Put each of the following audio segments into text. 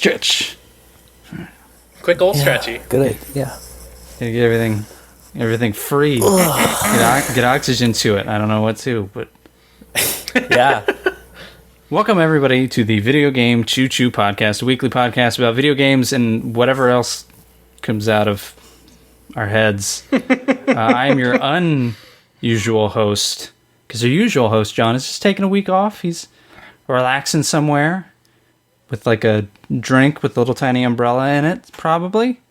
stretch. Quick old stretchy. Good idea. Gotta get everything free. Get oxygen to it. I don't know what to, but Yeah. welcome everybody to the Video Game Choo Choo Podcast, a weekly podcast about video games and whatever else comes out of our heads. I am your unusual host, because our usual host, John, is just taking a week off. He's relaxing somewhere with like a drink with a little tiny umbrella in it, probably.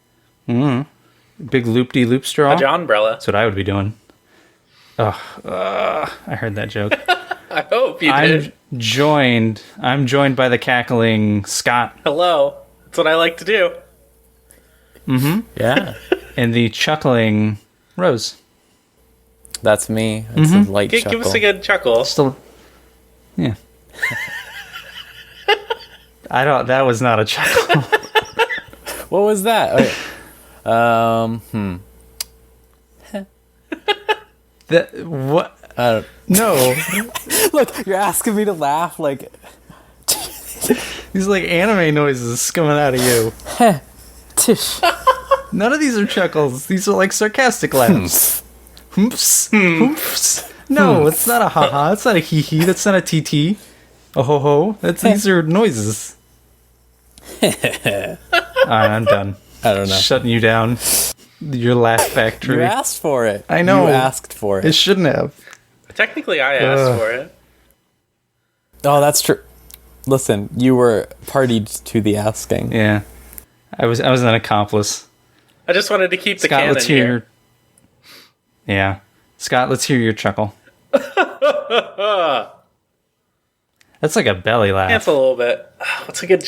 Big loop-de-loop straw. A John umbrella. That's what I would be doing. I heard that joke. I hope you did. I'm joined by the cackling Scott. Hello. That's what I like to do. Yeah. And the chuckling Rose. That's me. It's a light chuckle. Give us a good chuckle. Still, yeah. That was not a chuckle. What was that? Okay. What? No. Look, you're asking me to laugh like... These are like anime noises coming out of you. Tish. None of these are chuckles. These are like sarcastic laughs. Humps. Humps. No, it's not a ha-ha. It's not a hee-hee. That's not a TT. A ho-ho. These are noises. Alright, I'm done. I don't know. Shutting you down. Your laugh factory. You asked for it. I know. You asked for it. It shouldn't have. Technically, I asked for it. Oh, that's true. Listen, you were partied to the asking. Yeah. I was an accomplice. I just wanted to keep the Scott, canon let's hear here. Yeah. Scott, let's hear your chuckle. That's like a belly laugh. It's a little bit. What's a good...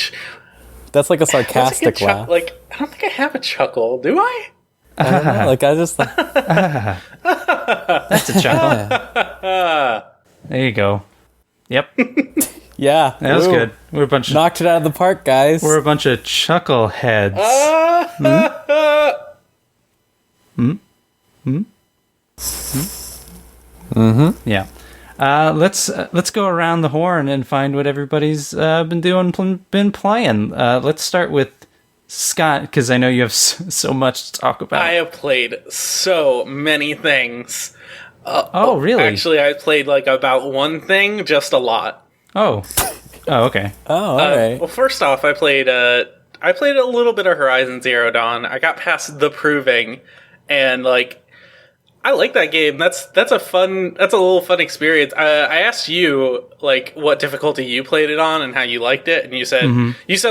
That's like a sarcastic laugh. Like, I don't think I have a chuckle. Do I? I don't know. Like, I just... That's a chuckle. There you go. Yep. Yeah. That was Woo. good. We're a bunch of Knocked it out of the park, guys. We're a bunch of chuckle heads. Yeah. Let's go around the horn and find what everybody's been playing. Let's start with Scott, because I know you have so much to talk about. I have played so many things. Oh, really? Actually, I played like about one thing, just a lot. Oh, okay. Oh, all right. Well, first off, I played a little bit of Horizon Zero Dawn. I got past the proving, and like, I like that game. That's a little fun experience. I asked you like what difficulty you played it on and how you liked it, and you said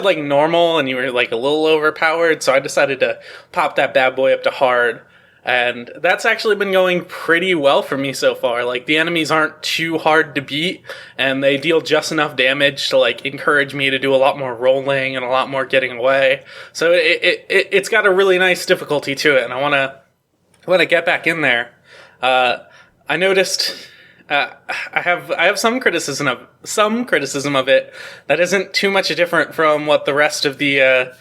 like normal, and you were like a little overpowered. So I decided to pop that bad boy up to hard, and that's actually been going pretty well for me so far. Like, the enemies aren't too hard to beat, and they deal just enough damage to like encourage me to do a lot more rolling and a lot more getting away. So it's got a really nice difficulty to it, and I want to get back in there. I noticed I have some criticism of it that isn't too much different from what the rest of the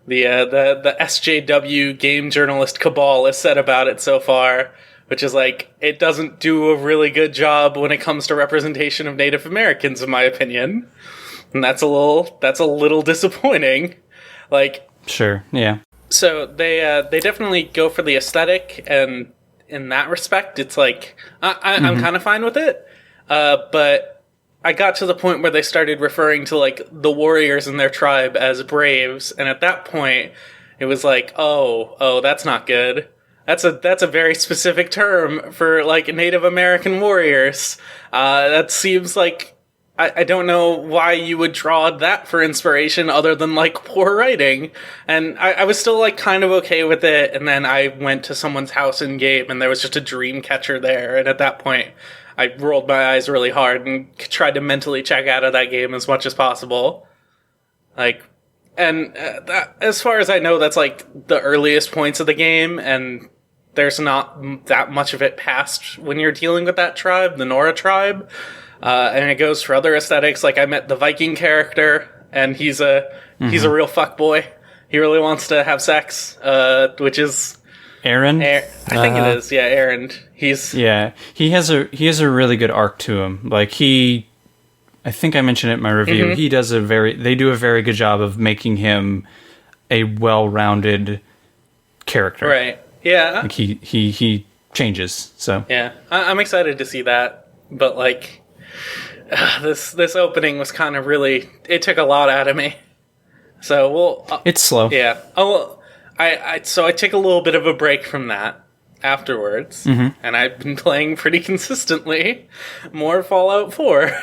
SJW game journalist cabal has said about it so far, which is like, it doesn't do a really good job when it comes to representation of Native Americans, in my opinion, and that's a little disappointing. Like, Sure. Yeah. so they definitely go for the aesthetic, and in that respect, it's like I'm kind of fine with it. But I got to the point where they started referring to like the warriors in their tribe as braves, and at that point, it was like, oh, that's not good. That's a very specific term for like Native American warriors. That seems like, I don't know why you would draw that for inspiration other than like poor writing. And I was still like kind of okay with it. And then I went to someone's house in game and there was just a dream catcher there. And at that point, I rolled my eyes really hard and tried to mentally check out of that game as much as possible. Like, and that, as far as I know, that's like the earliest points of the game. And there's not that much of it past when you're dealing with that tribe, the Nora tribe. And it goes for other aesthetics. Like, I met the Viking character, and he's a real fuckboy. He really wants to have sex, which is Aaron? I think it is. Yeah, Aaron. He has a really good arc to him. Like, he I think I mentioned it in my review. Mm-hmm. They do a very good job of making him a well-rounded character. Right. Yeah. Like he changes. So Yeah. I'm excited to see that, but like this opening was kind of really, it took a lot out of me. So it's slow. Yeah. I take a little bit of a break from that afterwards, and I've been playing pretty consistently more Fallout 4.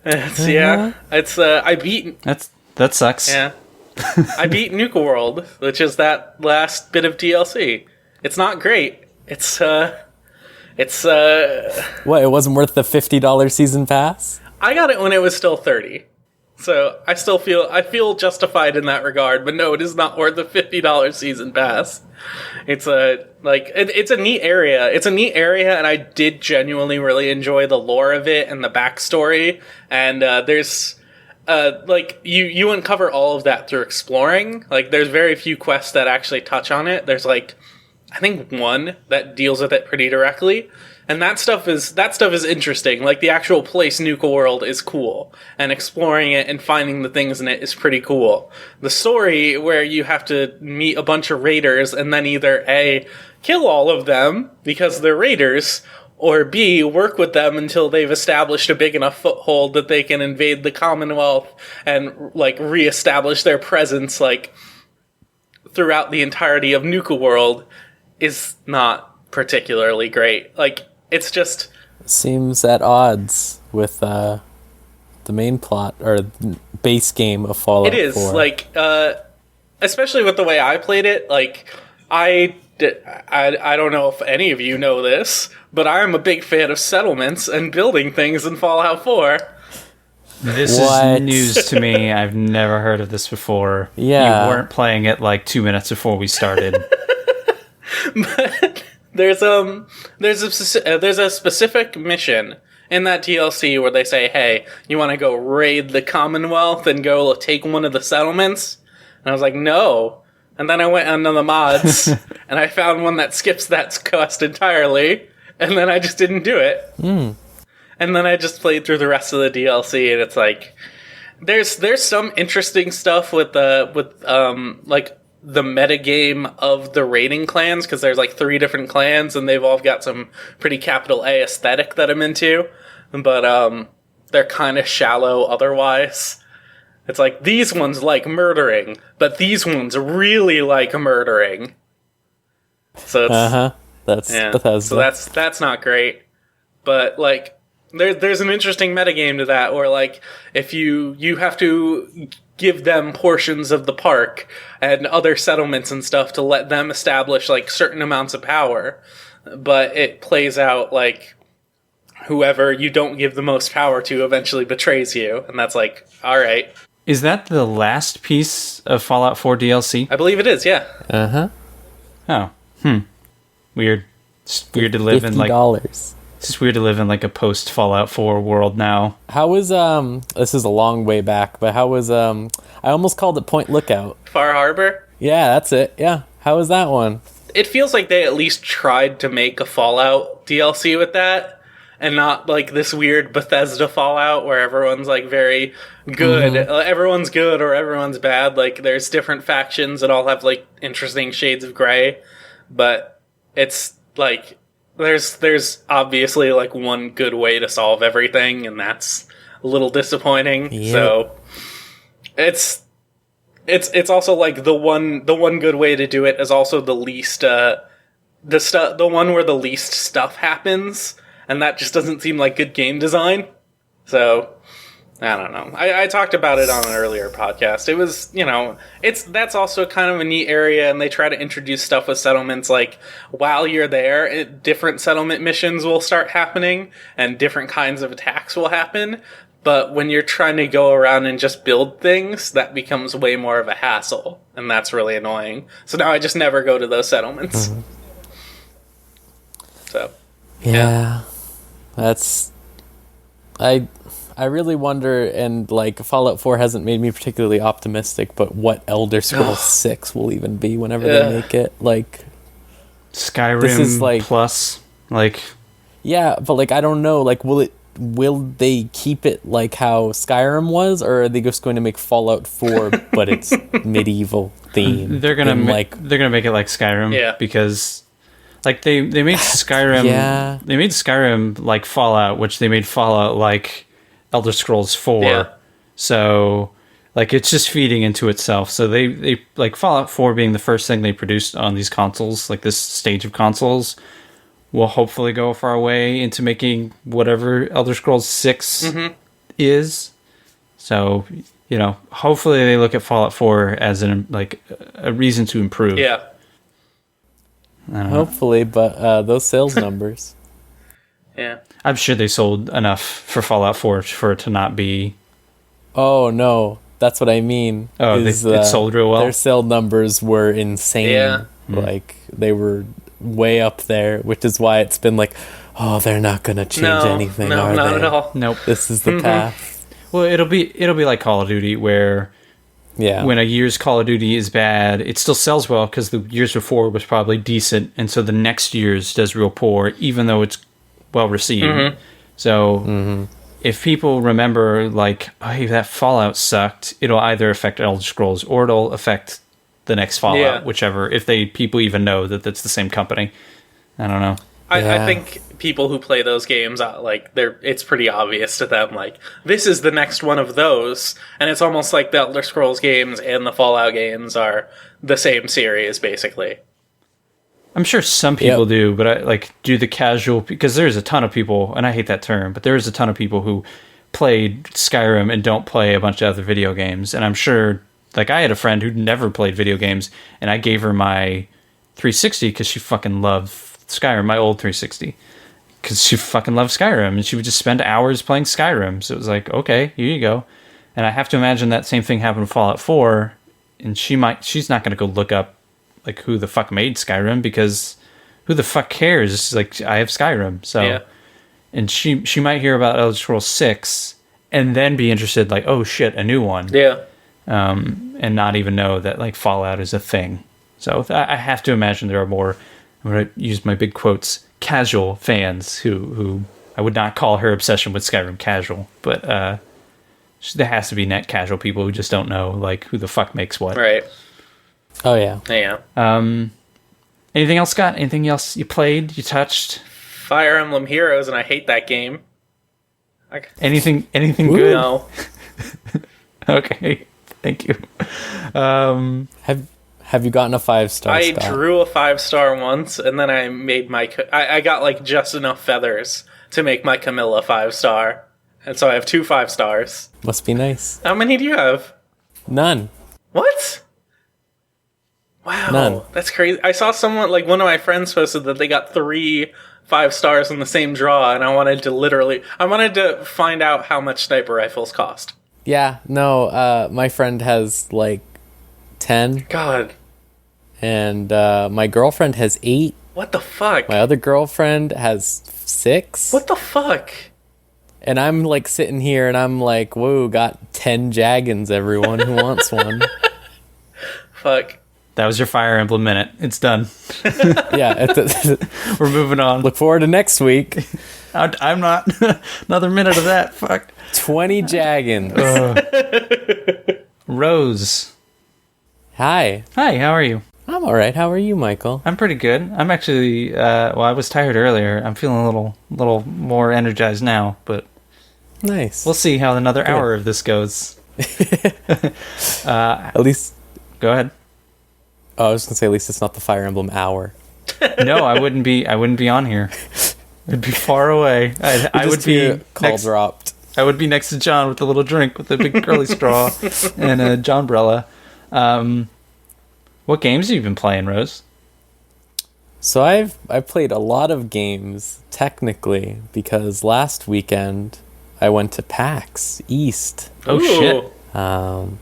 I beat. That sucks. Yeah. I beat Nuka World, which is that last bit of DLC. It's not great. It's What, it wasn't worth the $50 season pass? I got it when it was still 30. So I feel justified in that regard, but no, it is not worth the $50 season pass. It's it's a neat area. It's a neat area, and I did genuinely really enjoy the lore of it and the backstory. And there's you uncover all of that through exploring. Like, there's very few quests that actually touch on it. There's I think one that deals with it pretty directly. And that stuff is interesting. Like, the actual place, Nuka World, is cool. And exploring it and finding the things in it is pretty cool. The story, where you have to meet a bunch of raiders and then either A, kill all of them because they're raiders, or B, work with them until they've established a big enough foothold that they can invade the Commonwealth and, reestablish their presence, throughout the entirety of Nuka World, is not particularly great. It's just... Seems at odds with the main plot, or base game of Fallout 4. It is, especially with the way I played it, I don't know if any of you know this, but I'm a big fan of settlements and building things in Fallout 4. This is news to me. I've never heard of this before. Yeah. You weren't playing it 2 minutes before we started. But... There's a specific mission in that DLC where they say, hey, you want to go raid the Commonwealth and go take one of the settlements? And I was like, no. And then I went onto the mods, and I found one that skips that quest entirely, and then I just didn't do it. And then I just played through the rest of the DLC, and it's there's some interesting stuff with the metagame of the raiding clans, because there's 3 different clans, and they've all got some pretty capital A aesthetic that I'm into, but they're kind of shallow otherwise. It's these ones like murdering, but these ones really like murdering. So it's that's Bethesda. So that's not great. But there's an interesting metagame to that, where if you have to give them portions of the park and other settlements and stuff to let them establish certain amounts of power, but it plays out whoever you don't give the most power to eventually betrays you, and that's all right. Is that the last piece of Fallout 4 DLC? I believe it is, yeah. Oh. Weird. It's weird to live in $50. It's just weird to live in a post Fallout 4 world now. How was this is a long way back, but how was I almost called it Point Lookout. Far Harbor? Yeah, that's it. Yeah. How was that one? It feels like they at least tried to make a Fallout DLC with that, and not this weird Bethesda Fallout where everyone's very good. Everyone's good or everyone's bad. There's different factions that all have interesting shades of gray, but it's there's obviously one good way to solve everything, and that's a little disappointing. Yeah. So it's also the one good way to do it is also the least the one where the least stuff happens, and that just doesn't seem like good game design. So I don't know. I talked about it on an earlier podcast. It was, that's also kind of a neat area, and they try to introduce stuff with settlements. While you're there, different settlement missions will start happening, and different kinds of attacks will happen. But when you're trying to go around and just build things, that becomes way more of a hassle, and that's really annoying. So now I just never go to those settlements. So, yeah. That's... I really wonder, and Fallout 4 hasn't made me particularly optimistic, but what Elder Scrolls 6 will even be whenever they make it. Skyrim this is plus, Yeah, but I don't know, will it will they keep it like how Skyrim was, or are they just going to make Fallout 4 but it's medieval theme? They're gonna they're gonna make it like Skyrim, because like they made Skyrim. Yeah. They made Skyrim like Fallout, which they made Fallout like Elder Scrolls 4. Yeah. So like it's just feeding into itself. So they like Fallout 4 being the first thing they produced on these consoles, like this stage of consoles, will hopefully go far away into making whatever Elder Scrolls 6 is. So, you know, hopefully they look at Fallout 4 as a reason to improve. Yeah. Hopefully, but those sales numbers. Yeah. I'm sure they sold enough for Fallout 4 for it to not be... Oh, no. That's what I mean. Oh, it sold real well? Their sale numbers were insane. Yeah. Like, they were way up there, which is why it's been like, oh, they're not going to change anything, no, are not they? at all. Nope. This is the path. Well, it'll be like Call of Duty, where when a year's Call of Duty is bad, it still sells well because the years before was probably decent, and so the next year's does real poor, even though it's well received. So if people remember, like, oh, hey, that Fallout sucked, it'll either affect Elder Scrolls or it'll affect the next Fallout, whichever, if people even know that that's the same company. I don't know. I think people who play those games, it's pretty obvious to them, like, this is the next one of those, and it's almost like the Elder Scrolls games and the Fallout games are the same series, basically. I'm sure some people do, but do the casual, because there's a ton of people, and I hate that term, but there's a ton of people who played Skyrim and don't play a bunch of other video games, and I'm sure, like, I had a friend who never played video games, and I gave her my 360 because she fucking loved Skyrim, my old 360, because she fucking loved Skyrim, and she would just spend hours playing Skyrim. So it was like, okay, here you go. And I have to imagine that same thing happened with Fallout 4, and she's not going to go look up like who the fuck made Skyrim, because who the fuck cares? It's like, I have Skyrim. So and she might hear about Elder Scrolls 6 and then be interested, like, oh shit, a new one. And not even know that like Fallout is a thing. So I have to imagine there are more, I'm going to use my big quotes, casual fans who I would not call her obsession with Skyrim casual, but there has to be net casual people who just don't know like who the fuck makes what. Right. Oh, yeah. Yeah. Anything else, Scott? Anything else you played, you touched? Fire Emblem Heroes, and I hate that game. Anything Ooh. good? No. Okay. Thank you. Have you gotten a 5-star? I Scott? drew a 5-star once, and then I made I got like just enough feathers to make my Camilla 5-star, and so I have 2 5-stars. Must be nice. How many do you have? None. What? Wow, None. That's crazy. I saw someone, like one of my friends posted that they got 3 5-stars in the same draw, and I wanted to find out how much sniper rifles cost. Yeah, no, my friend has like 10. God. And my girlfriend has 8. What the fuck? My other girlfriend has 6. What the fuck? And I'm like sitting here and I'm like, whoa, got 10 Jaggins, everyone who wants one. Fuck. That was your Fire Emblem minute. It's done. Yeah. We're moving on. Look forward to next week. I'm not. Another minute of that. Fuck. 20 Jaggins. Rose. Hi. Hi, how are you? I'm all right. How are you, Michael? I'm pretty good. I'm actually, I was tired earlier. I'm feeling a little more energized now, but Nice. we'll see how another hour of this goes. At least... Go ahead. Oh, I was going to say, at least it's not the Fire Emblem hour. No, I wouldn't be on here. I'd be far away. I would be call dropped. I would be next to John with a little drink with a big curly straw and a John Brella. What games have you been playing, Rose? So I've played a lot of games, technically, because last weekend I went to PAX East. Oh, Ooh. shit.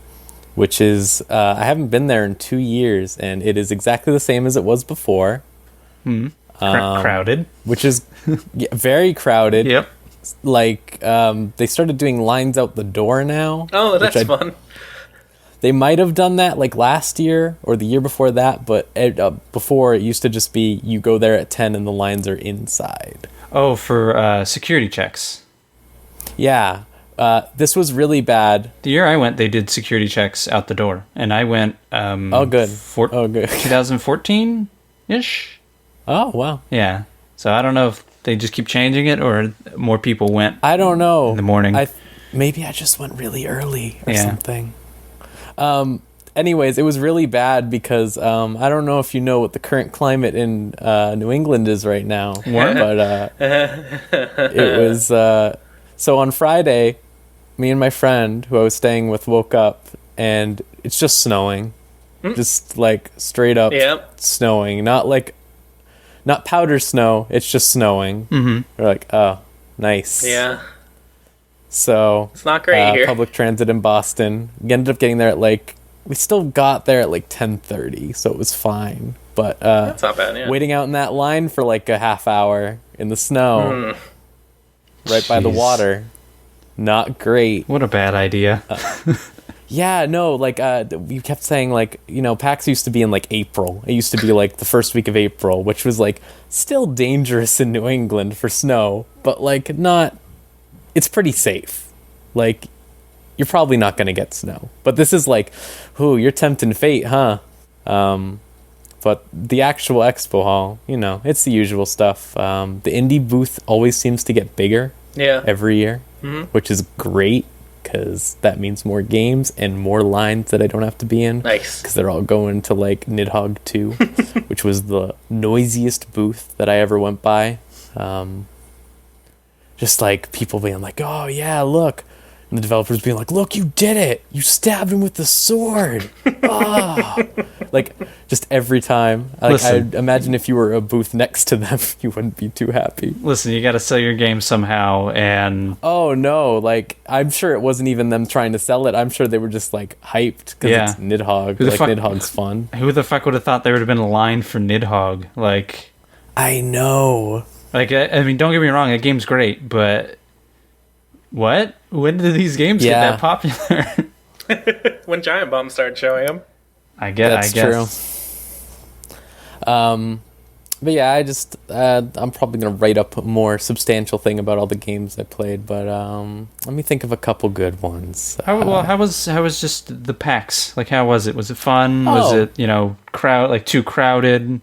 Which is, I haven't been there in 2 years, and it is exactly the same as it was before. Crowded. Which is very crowded. Yep. Like, they started doing lines out the door now. Oh, that's fun. They might have done that like last year or the year before that, but before it used to just be you go there at 10 and the lines are inside. Oh, for security checks. Yeah. This was really bad. The year I went, they did security checks out the door, and I went. Oh, good. Oh, good. 2014 ish. Oh, wow. Yeah. So I don't know if they just keep changing it or more people went. I don't know. In the morning. Maybe I just went really early or something. Anyways, it was really bad because I don't know if you know what the current climate in New England is right now. But it was... so on Friday, me and my friend who I was staying with woke up and it's just snowing. Just like straight up snowing. Not powder snow, it's just snowing. Mm-hmm. We're like, oh, nice. Yeah. So it's not great here. Public transit in Boston. We ended up getting there at we still got there at 10:30, so it was fine. But that's not bad, yeah. Waiting out in that line for a half hour in the snow, right by the water, not great. What a bad idea. Yeah, no, we kept saying PAX used to be in April. It used to be the first week of April, which was still dangerous in New England for snow, but not. It's pretty safe. You're probably not going to get snow. But this is ooh, you're tempting fate, huh? But the actual expo hall, it's the usual stuff. The indie booth always seems to get bigger every year, which is great because that means more games and more lines that I don't have to be in. Nice. Because they're all going to Nidhogg 2, which was the noisiest booth that I ever went by. Just people being oh yeah, look. And the developers being look, you did it. You stabbed him with the sword. Oh. Just every time. I imagine if you were a booth next to them, you wouldn't be too happy. Listen, you got to sell your game somehow, and... Oh, no. I'm sure it wasn't even them trying to sell it. I'm sure they were just, hyped because it's Nidhogg. Nidhogg's fun. Who the fuck would have thought there would have been a line for Nidhogg? I know. I mean, don't get me wrong, that game's great, but... What? When did these games get that popular? When Giant Bomb started showing them. I guess. True. But yeah, I'm probably gonna write up a more substantial thing about all the games I played. But let me think of a couple good ones. How was just the PAX? How was it? Was it fun? Was it too crowded?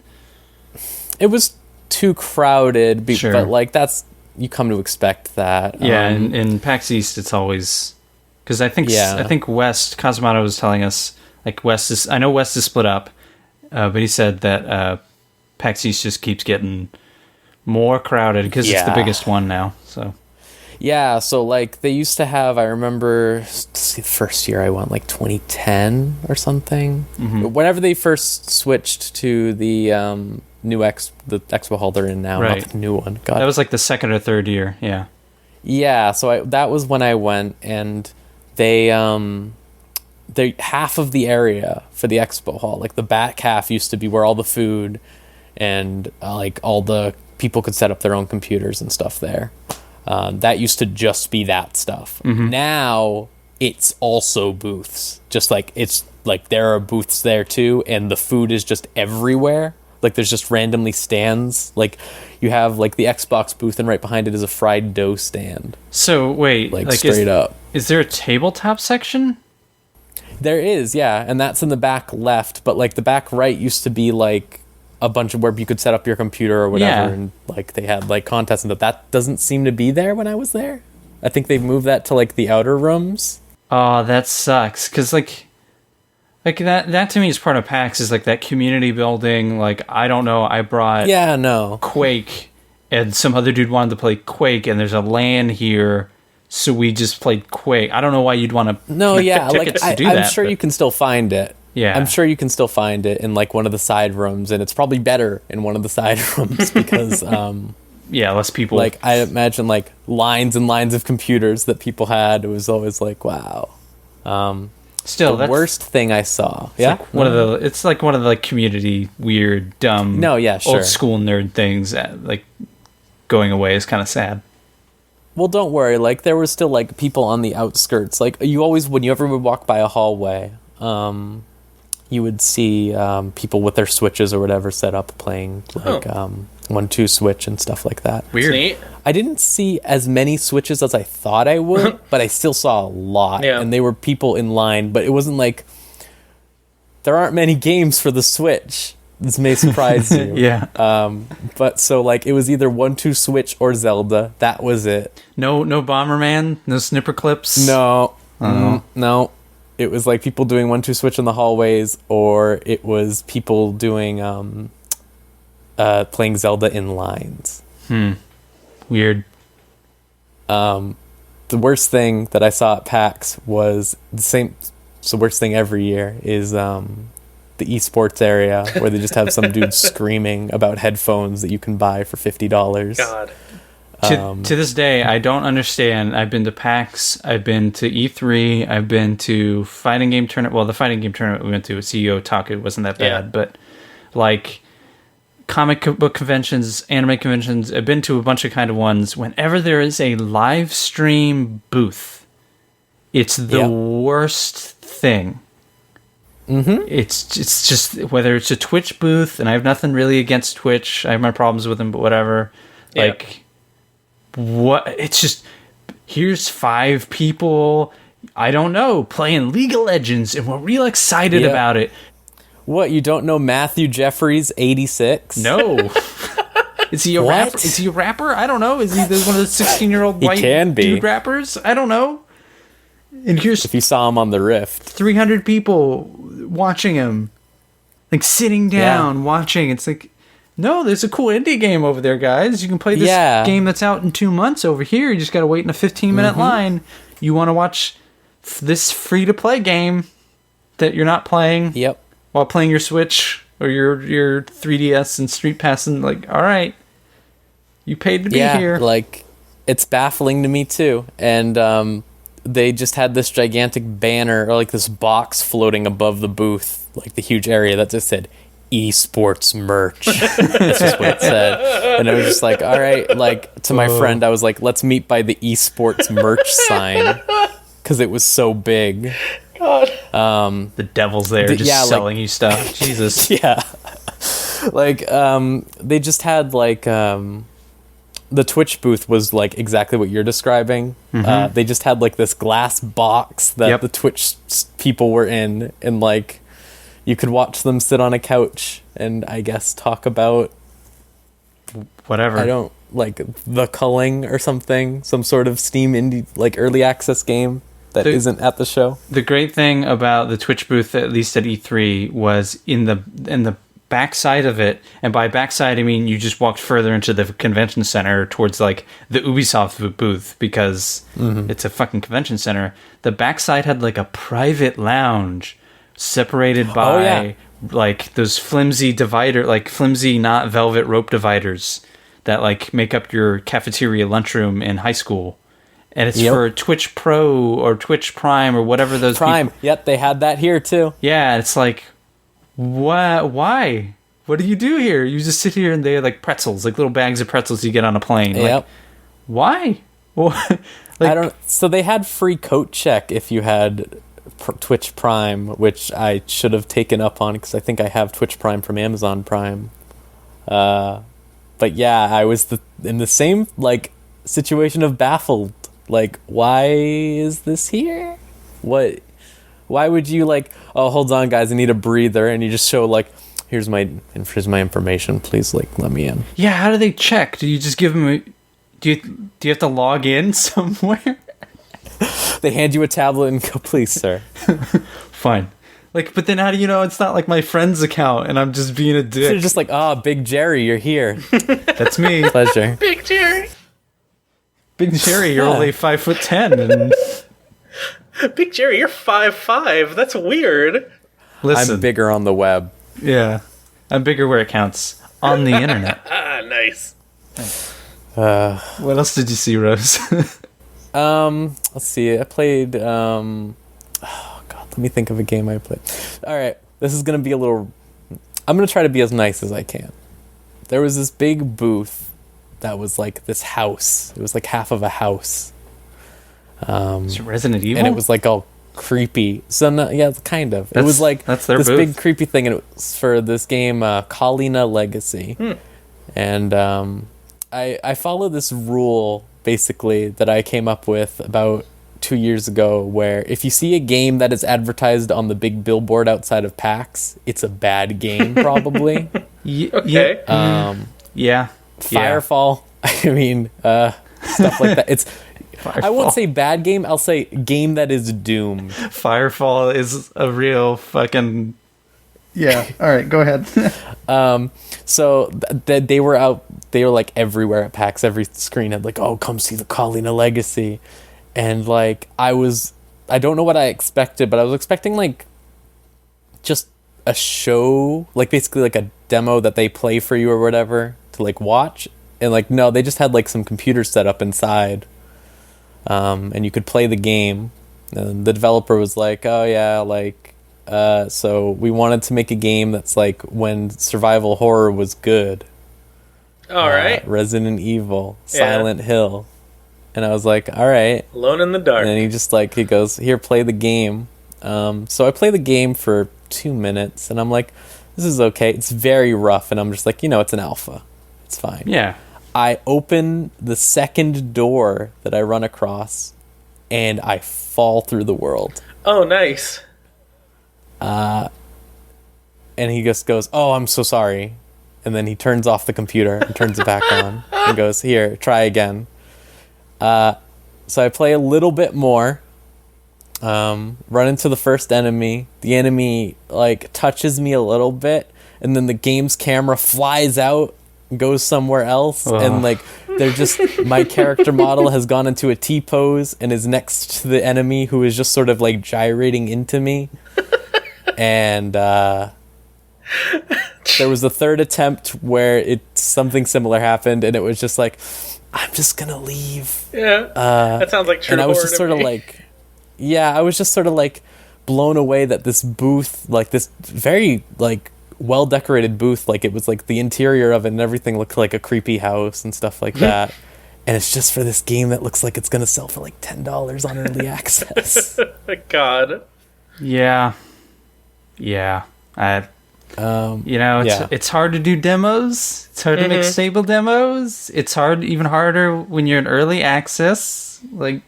It was too crowded, sure. But that's. You come to expect that. Yeah, in PAX East, it's always... Because I think West, Cosmato was telling us, West is... I know West is split up, but he said that PAX East just keeps getting more crowded because it's the biggest one now, so... Yeah, so, they used to have... I remember the first year I went, 2010 or something. Mm-hmm. Whenever they first switched to the... the expo hall they're in now, not the new one. God. That was the second or third year, yeah. Yeah, so that was when I went, and they half of the area for the expo hall, the back half used to be where all the food and all the people could set up their own computers and stuff there. That used to just be that stuff. Mm-hmm. Now it's also booths. Just it's there are booths there too, and the food is just everywhere. There's just randomly stands. You have the Xbox booth, and right behind it is a fried dough stand. So wait, straight up. Is there a tabletop section? There is, yeah, and that's in the back left. But the back right used to be a bunch of where you could set up your computer or whatever, and they had contests and that doesn't seem to be there when I was there. I think they've moved that to the outer rooms. Oh, that sucks. Because that to me is part of PAX, is that community building. I don't know, I brought Quake, and some other dude wanted to play Quake, and there's a LAN here, so we just played Quake. I don't know why you'd want to tickets to do that. I'm sure you can still find it. Yeah. I'm sure you can still find it in one of the side rooms, and it's probably better in one of the side rooms because less people. I imagine lines and lines of computers that people had. It was always wow. Still, the worst thing I saw. It's one of the community weird, dumb, old school nerd things. Going away is kind of sad. Well, don't worry. There were still people on the outskirts. You always, when you ever would walk by a hallway, you would see people with their switches or whatever set up playing 1-2 switch and stuff like that. Weird. Neat. I didn't see as many switches as I thought I would, but I still saw a lot. Yeah. And they were people in line, but it wasn't like there aren't many games for the Switch. This may surprise you. Yeah. But so like it was either 1-2 Switch or Zelda. That was it. No Bomberman, no snipper clips. No. No. It was like people doing 1-2 Switch in the hallways, or it was people doing playing Zelda in lines. Weird. The worst thing that I saw at PAX was the same. So the worst thing every year is the esports area where they just have some dude screaming about headphones that you can buy for $50. God. To this day, I don't understand. I've been to PAX, I've been to E3, I've been to fighting game tournament. Well, the fighting game tournament we went to, CEO Talk, it wasn't that bad, but like comic book conventions, anime conventions, I've been to a bunch of kind of ones. Whenever there is a live stream booth, it's the worst thing. It's just, whether it's a Twitch booth, and I have nothing really against Twitch, I have my problems with them, but whatever. Like, what? It's just, here's 5 people, I don't know, playing League of Legends, and we're real excited about it. What, you don't know Matthew Jeffries 86? No. Is he a rapper? Is he a rapper? I don't know. Is he one of the 16-year-old white dude rappers? I don't know. And here's, if you saw him on the Rift, 300 people watching him, like sitting down watching. It's like, no, there's a cool indie game over there, guys. You can play this game that's out in 2 months over here. You just got to wait in a 15-minute line. You want to watch this free-to-play game that you're not playing while playing your Switch or your 3DS and Street Passing. Like, all right, you paid to be here. Like, it's baffling to me too. And they just had this gigantic banner, or like this box floating above the booth, like the huge area that just said esports merch. That's just what it said. And I was just like, all right, like to my friend, I was like, let's meet by the esports merch sign, because it was so big. God. The devil's there just selling you stuff. Jesus. Yeah. Like, they just had like, the Twitch booth was like exactly what you're describing. They just had like this glass box that the Twitch people were in, and like you could watch them sit on a couch and I guess talk about whatever. I don't like the culling or something, some sort of Steam indie like early access game that isn't at the show. The great thing about the Twitch booth, at least at E3, was in the backside of it, and by backside I mean you just walked further into the convention center towards like the Ubisoft booth, because it's a fucking convention center. The backside had like a private lounge separated by like those flimsy divider, like flimsy not velvet rope dividers that like make up your cafeteria lunchroom in high school. And it's for Twitch Pro or Twitch Prime or whatever those Prime. people... Yep, they had that here too. Yeah, it's like, why? What do you do here? You just sit here and they're like pretzels, like little bags of pretzels you get on a plane. Like, why? Well, like, I don't. So they had free coat check if you had Twitch Prime, which I should have taken up on because I think I have Twitch Prime from Amazon Prime. But yeah, I was in the same like situation of baffled. Like, why is this here? What? Why would you like? Oh, hold on, guys, I need a breather, and you just show like, here's my information. Please, like, let me in. Yeah, how do they check? Do you just give them? Do you have to log in somewhere? They hand you a tablet and go, please, sir. Fine. Like, but then how do you know it's not like my friend's account and I'm just being a dick? So you're just like, Big Jerry, you're here. That's me. Pleasure. Big Jerry. Big Jerry, you're only 5'10", and Big Jerry, you're 5'5". That's weird. Listen, I'm bigger on the web. Yeah, I'm bigger where it counts, on the internet. Nice. What else did you see, Rose? Let's see. I played. Oh God, let me think of a game I played. All right, this is gonna be a little. I'm gonna try to be as nice as I can. There was this big booth that was like this house. It was like half of a house. Is it Resident Evil? And it was like all creepy. So no, yeah, kind of. It was like that's their this booth. big creepy thing, and it was for this game, Kalina Legacy. And I follow this rule basically that I came up with about 2 years ago, where if you see a game that is advertised on the big billboard outside of PAX, it's a bad game probably. Okay. Yeah. Firefall. I mean, stuff like that. It's. Firefall. I won't say bad game. I'll say game that is doomed. Firefall is a real fucking. Yeah. All right. Go ahead. So they were out. They were like everywhere at PAX. Every screen had like, "Oh, come see the Kalina Legacy," and like I don't know what I expected, but I was expecting like just a show, like basically like a demo that they play for you or whatever to like watch, and like no, they just had like some computers set up inside. And you could play the game. And the developer was like, "Oh yeah, like, so we wanted to make a game that's like when survival horror was good. All right. Resident Evil, Silent Hill." And I was like, "All right." Alone in the dark. And then he goes, "Here, play the game." So I play the game for 2 minutes, and I'm like, "This is okay. It's very rough," and I'm just like, it's an alpha. It's fine. Yeah. I open the second door that I run across, and I fall through the world. Oh, nice. And he just goes, "Oh, I'm so sorry." And then he turns off the computer and turns it back on and goes, "Here, try again." So I play a little bit more, run into the first enemy. The enemy, like, touches me a little bit, and then the game's camera flies out, goes somewhere else, and like they're just my character model has gone into a T-pose and is next to the enemy, who is just sort of like gyrating into me. And there was a third attempt where something similar happened, and it was just like, I'm just gonna leave. Yeah, that sounds like true. And I was horror just to sort of me. like, I was just sort of like blown away that this booth, like this very like well decorated booth, like it was like the interior of it and everything looked like a creepy house and stuff like that. And it's just for this game that looks like it's gonna sell for like $10 on early access. God. Yeah. It's hard to do demos. It's hard to make stable demos. It's even harder when you're in early access. Like,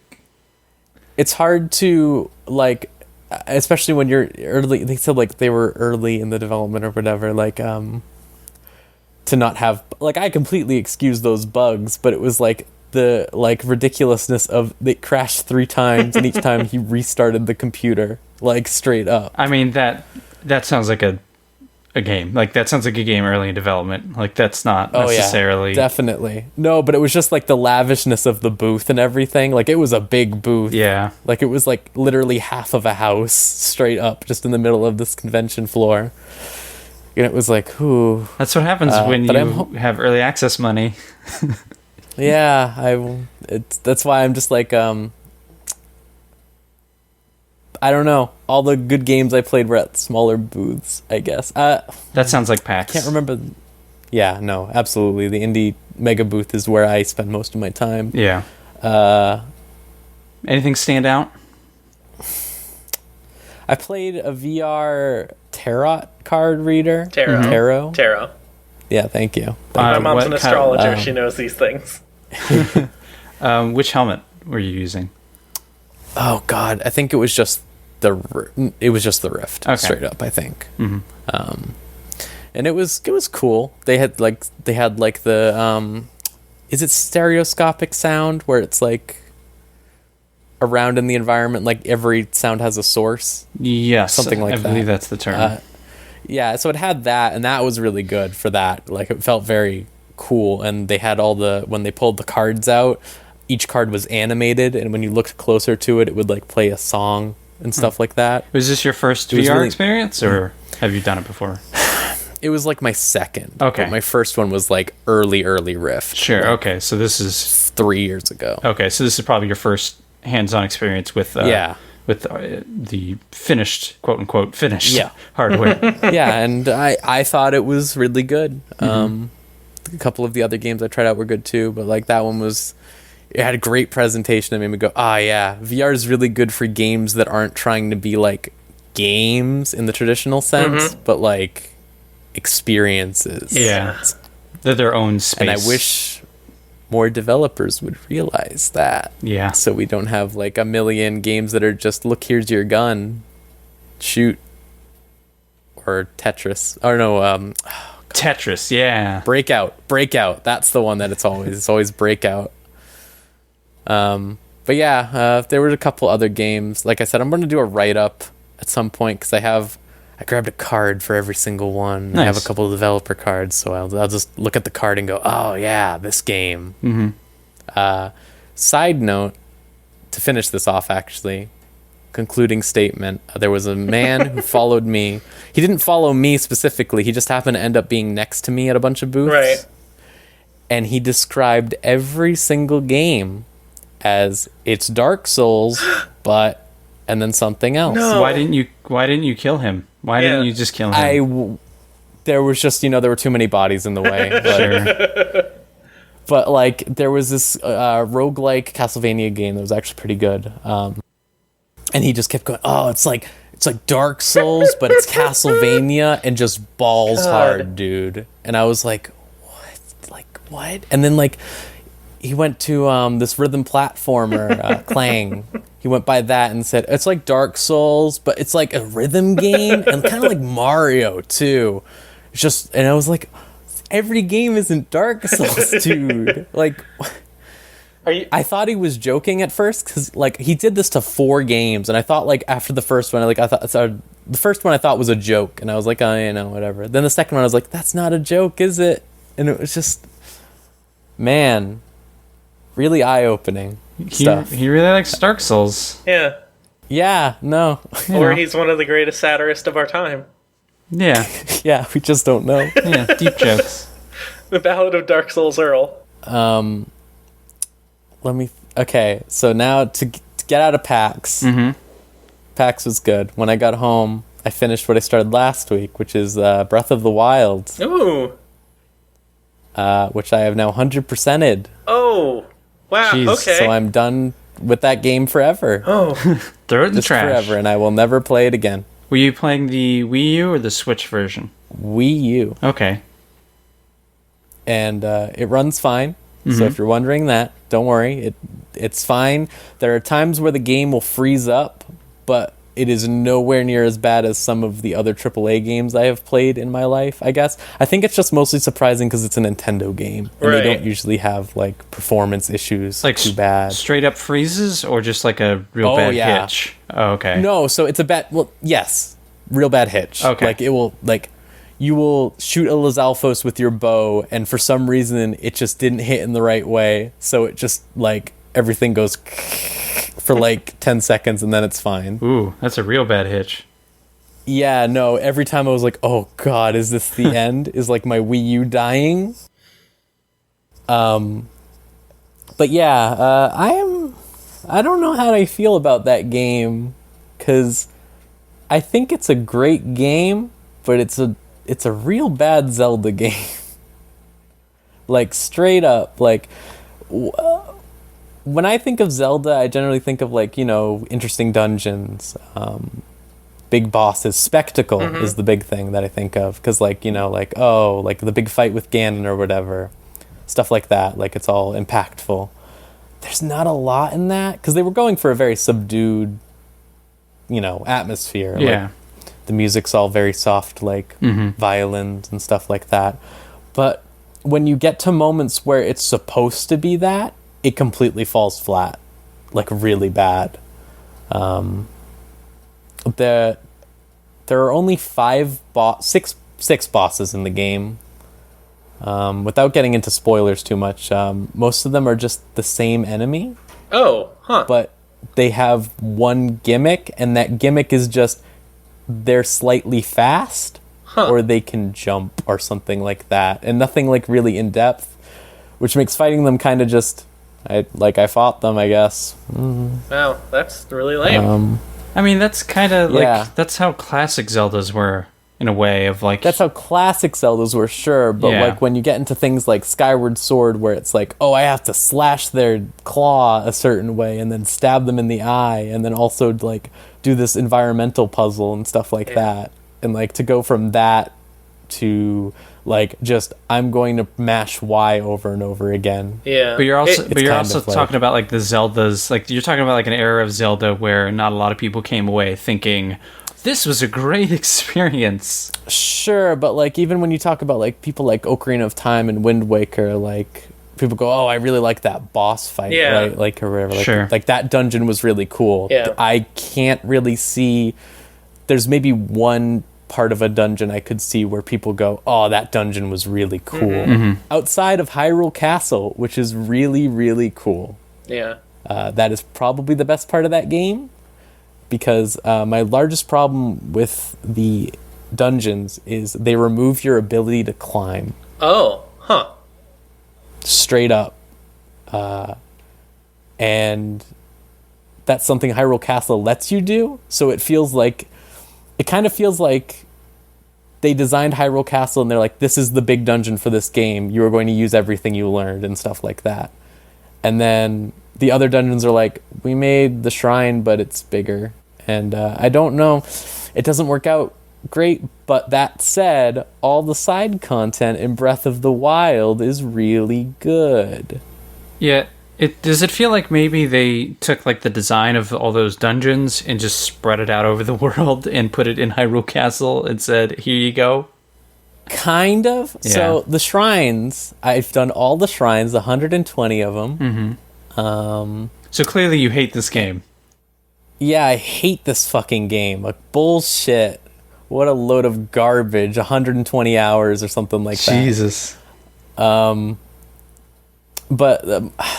it's hard to like, especially when you're early. They said like they were early in the development or whatever. Like, to not have like, I completely excuse those bugs, but it was like the like ridiculousness of it crashed 3 times and each time he restarted the computer, like straight up. I mean, that sounds like a game. Like, that sounds like a game early in development. Like, that's not necessarily... definitely. No, but it was just like the lavishness of the booth and everything. Like, it was a big booth. Yeah. Like, it was like literally half of a house straight up just in the middle of this convention floor. And it was like, ooh. That's what happens when you have early access money. Yeah, that's why I'm just like, I don't know. All the good games I played were at smaller booths, I guess. That sounds like PAX. Can't remember. Yeah, no, absolutely. The indie mega booth is where I spend most of my time. Yeah. Anything stand out? I played a VR tarot card reader. Tarot. Yeah, thank you. My mom's an astrologer. She knows these things. Which helmet were you using? Oh God, I think it was just the Rift, straight up. I think, and it was cool. They had like the is it stereoscopic sound where it's like around in the environment, like every sound has a source. Yes, something like that. I believe that's the term. Yeah, so it had that, and that was really good for that. Like, it felt very cool, and they had when they pulled the cards out, each card was animated, and when you looked closer to it, it would like play a song and stuff like that. Was this your first VR experience, or have you done it before? It was like my second. Okay. But my first one was like early Rift. Sure. Like okay. So this is 3 years ago. Okay. So this is probably your first hands-on experience with the finished, quote unquote, finished hardware. Yeah, and I thought it was really good. A couple of the other games I tried out were good too, but like that one it had a great presentation that made me go, VR is really good for games that aren't trying to be like games in the traditional sense, but like experiences. Yeah. They're their own space. And I wish more developers would realize that. Yeah. So we don't have like a million games that are just, look, here's your gun, shoot. Or Tetris. Or no, Tetris, yeah. Breakout. That's the one that it's always Breakout. But yeah, there were a couple other games. Like I said, I'm going to do a write-up at some point because I grabbed a card for every single one. Nice. I have a couple of developer cards, so I'll just look at the card and go, oh yeah, this game. Mm-hmm. Side note, to finish this off actually, concluding statement, there was a man who followed me. He didn't follow me specifically, he just happened to end up being next to me at a bunch of booths. Right. And he described every single game as it's Dark Souls, but and then something else. No. Why didn't you kill him? Why didn't you just kill him? There was just, there were too many bodies in the way. But, Sure. but like there was this roguelike Castlevania game that was actually pretty good. And he just kept going, oh, it's like Dark Souls, but it's Castlevania and just balls hard, dude. And I was like, what? Like, what? And then like he went to this rhythm platformer, Clang. He went by that and said, it's like Dark Souls, but it's like a rhythm game and kind of like Mario too. It's just, and I was like, every game isn't Dark Souls, dude. Like, I thought he was joking at first because like he did this to 4 games, and I thought like after the first one, the first one I thought was a joke, and I was like, oh, whatever. Then the second one I was like, that's not a joke, is it? And it was just, man, really eye-opening stuff. He really likes Dark Souls. Yeah. Yeah, no. Or he's one of the greatest satirists of our time. Yeah. Yeah, we just don't know. Yeah, deep jokes. The Ballad of Dark Souls Earl. Okay, so now to get out of PAX. Mm-hmm. PAX was good. When I got home, I finished what I started last week, which is Breath of the Wild. Ooh. Which I have now 100%ed. Oh. Wow, Jeez. okay. So I'm done with that game forever. Oh. Throw it in the Just trash. forever, and I will never play it again. Were you playing the Wii U or the Switch version? Wii U. Okay. And it runs fine. Mm-hmm. So if you're wondering that, don't worry. It's fine. There are times where the game will freeze up, but it is nowhere near as bad as some of the other AAA games I have played in my life, I guess. I think it's just mostly surprising because it's a Nintendo game. And they don't usually have, like, performance issues Like too bad. straight up freezes or just like a real bad hitch? Oh, okay. No, so it's a bad... Well, yes. Real bad hitch. Okay. Like, it will... Like, you will shoot a Lizalfos with your bow, and for some reason, it just didn't hit in the right way. So it just, like, everything goes... for like 10 seconds and then it's fine. Ooh, that's a real bad hitch. Yeah, no, every time I was like, oh god, is this the end? Is like my Wii U dying? But yeah, I don't know how I feel about that game, because I think it's a great game, but it's a real bad Zelda game. Like, straight up, like... When I think of Zelda, I generally think of, like, interesting dungeons, big bosses. Spectacle is the big thing that I think of. Because, like, like, oh, like the big fight with Ganon or whatever. Stuff like that. Like, it's all impactful. There's not a lot in that. Because they were going for a very subdued, atmosphere. Yeah. Like, the music's all very soft, like, violins and stuff like that. But when you get to moments where it's supposed to be that, it completely falls flat, like really bad. There are only six bosses in the game. Without getting into spoilers too much, most of them are just the same enemy. Oh, huh. But they have one gimmick, and that gimmick is just they're slightly fast, or they can jump, or something like that, and nothing like really in depth, which makes fighting them kind of just. I fought them, I guess. Wow, that's really lame. I mean, that's kind of like... Yeah. That's how classic Zeldas were, in a way, of like... That's how classic Zeldas were, sure, but Yeah. like when you get into things like Skyward Sword, where it's like, oh, I have to slash their claw a certain way and then stab them in the eye, and then also like do this environmental puzzle and stuff like that, and like to go from that to like just I'm going to mash Y over and over again. Yeah. But you're also like, talking about like the Zeldas, like you're talking about like an era of Zelda where not a lot of people came away thinking this was a great experience. Sure, but like even when you talk about like people like Ocarina of Time and Wind Waker, like people go, "Oh, I really like that boss fight," right? Like or whatever. Like, sure. Like that dungeon was really cool. Yeah. I can't really see. There's maybe one part of a dungeon I could see where people go, "Oh, that dungeon was really cool." Mm-hmm. Outside of Hyrule Castle, which is really, really cool. Yeah. That is probably the best part of that game, because my largest problem with the dungeons is they remove your ability to climb. Oh, huh. Straight up. And that's something Hyrule Castle lets you do, so it kind of feels like they designed Hyrule Castle and they're like, this is the big dungeon for this game, you are going to use everything you learned and stuff like that. And then the other dungeons are like, we made the shrine but it's bigger. And I don't know, it doesn't work out great, but that said, all the side content in Breath of the Wild is really good. Yeah. Does it feel like maybe they took like the design of all those dungeons and just spread it out over the world and put it in Hyrule Castle and said, here you go? Kind of. Yeah. So the shrines, I've done all the shrines, 120 of them. Mm-hmm. So clearly you hate this game. Yeah, I hate this fucking game. Like, bullshit. What a load of garbage. 120 hours or something like that. Jesus. But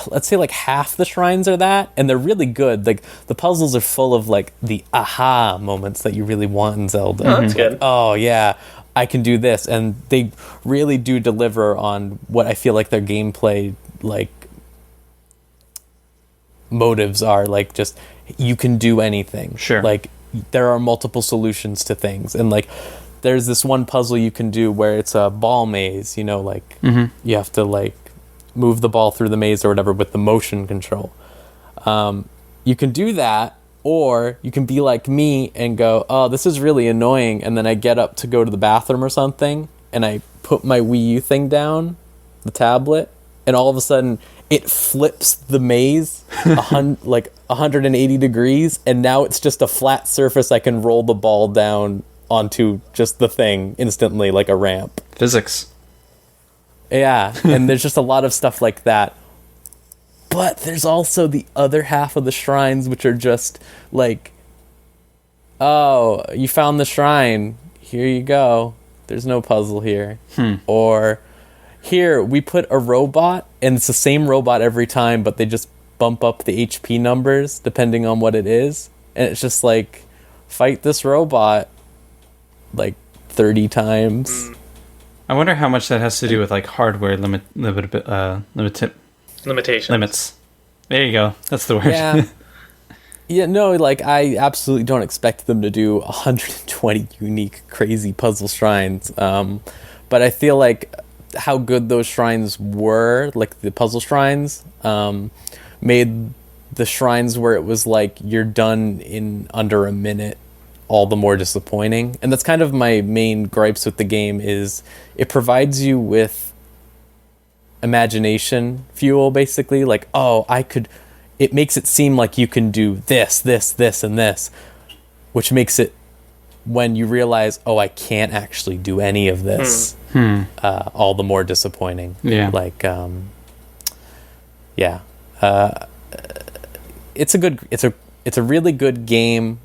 let's say like half the shrines are that, and they're really good. Like the puzzles are full of like the aha moments that you really want in Zelda. Oh, that's good. Oh yeah, I can do this, and they really do deliver on what I feel like their gameplay like motives are. Like just you can do anything. Sure. Like there are multiple solutions to things, and like there's this one puzzle you can do where it's a ball maze. You know, like you have to like move the ball through the maze or whatever with the motion control. You can do that, or you can be like me and go, oh, this is really annoying, and then I get up to go to the bathroom or something, and I put my Wii U thing down, the tablet, and all of a sudden it flips the maze like 180 degrees, and now it's just a flat surface I can roll the ball down onto just the thing instantly, like a ramp. Physics. Yeah, and there's just a lot of stuff like that. But there's also the other half of the shrines, which are just like, oh, you found the shrine. Here you go. There's no puzzle here. Or, here, we put a robot, and it's the same robot every time, but they just bump up the HP numbers depending on what it is. And it's just like, fight this robot like 30 times. I wonder how much that has to do with like hardware Limitations. limits. There you go. That's the word. Yeah. Yeah, no, like, I absolutely don't expect them to do 120 unique, crazy puzzle shrines. But I feel like how good those shrines were, like the puzzle shrines, made the shrines where it was like you're done in under a minute all the more disappointing. And that's kind of my main gripes with the game, is it provides you with imagination fuel, basically. Like, oh, it makes it seem like you can do this, this, and this, which makes it, when you realize, oh, I can't actually do any of this, all the more disappointing. Yeah. Like, yeah. It's a really good game.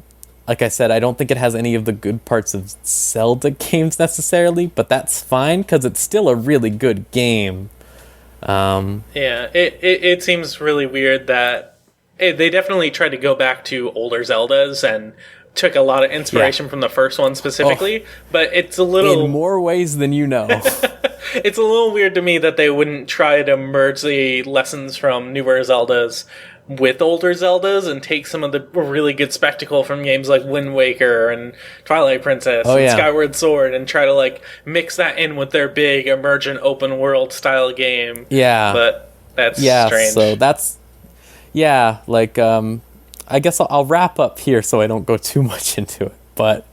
Like I said, I don't think it has any of the good parts of Zelda games necessarily, but that's fine because it's still a really good game. Yeah, it seems really weird that they definitely tried to go back to older Zeldas and took a lot of inspiration from the first one specifically, but it's a little... In more ways than you know. It's a little weird to me that they wouldn't try to merge the lessons from newer Zeldas with older Zeldas and take some of the really good spectacle from games like Wind Waker and Twilight Princess and Skyward Sword and try to like mix that in with their big emergent open world style game. Yeah. But that's strange. So that's... Yeah, like, I guess I'll wrap up here so I don't go too much into it. But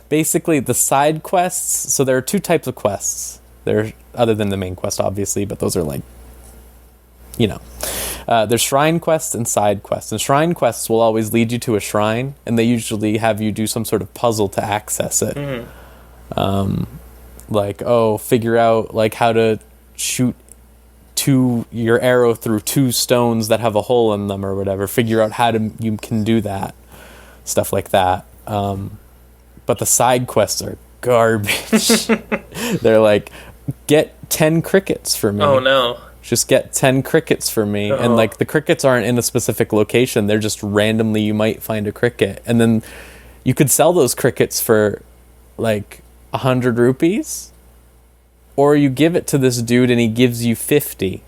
basically the side quests. So there are two types of quests. There, other than the main quest, obviously, but those are like, there's shrine quests and side quests. And shrine quests will always lead you to a shrine, and they usually have you do some sort of puzzle to access it. Like, figure out like how to shoot your arrow through two stones that have a hole in them or whatever. Figure out how you can do that, stuff like that. But the side quests are garbage. They're like, get 10 crickets for me. Oh no. Just get 10 crickets for me. And like the crickets aren't in a specific location. They're just randomly, you might find a cricket. And then you could sell those crickets for like 100 rupees. Or you give it to this dude and he gives you 50.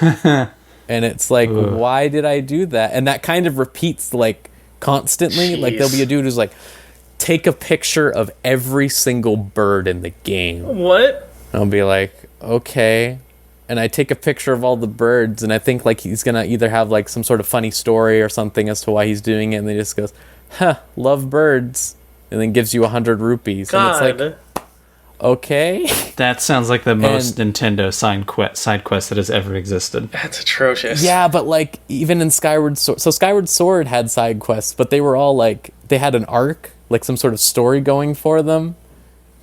And it's like, why did I do that? And that kind of repeats like constantly. Jeez. Like there'll be a dude who's like, take a picture of every single bird in the game. What? And I'll be like, okay. And I take a picture of all the birds, and I think like he's gonna either have like some sort of funny story or something as to why he's doing it, and then he just goes, love birds, and then gives you 100 rupees. God. And it's like, okay. That sounds like the most Nintendo side quest that has ever existed. That's atrocious. Yeah, but like even in Skyward Sword, so Skyward Sword had side quests, but they were all like, they had an arc, like some sort of story going for them.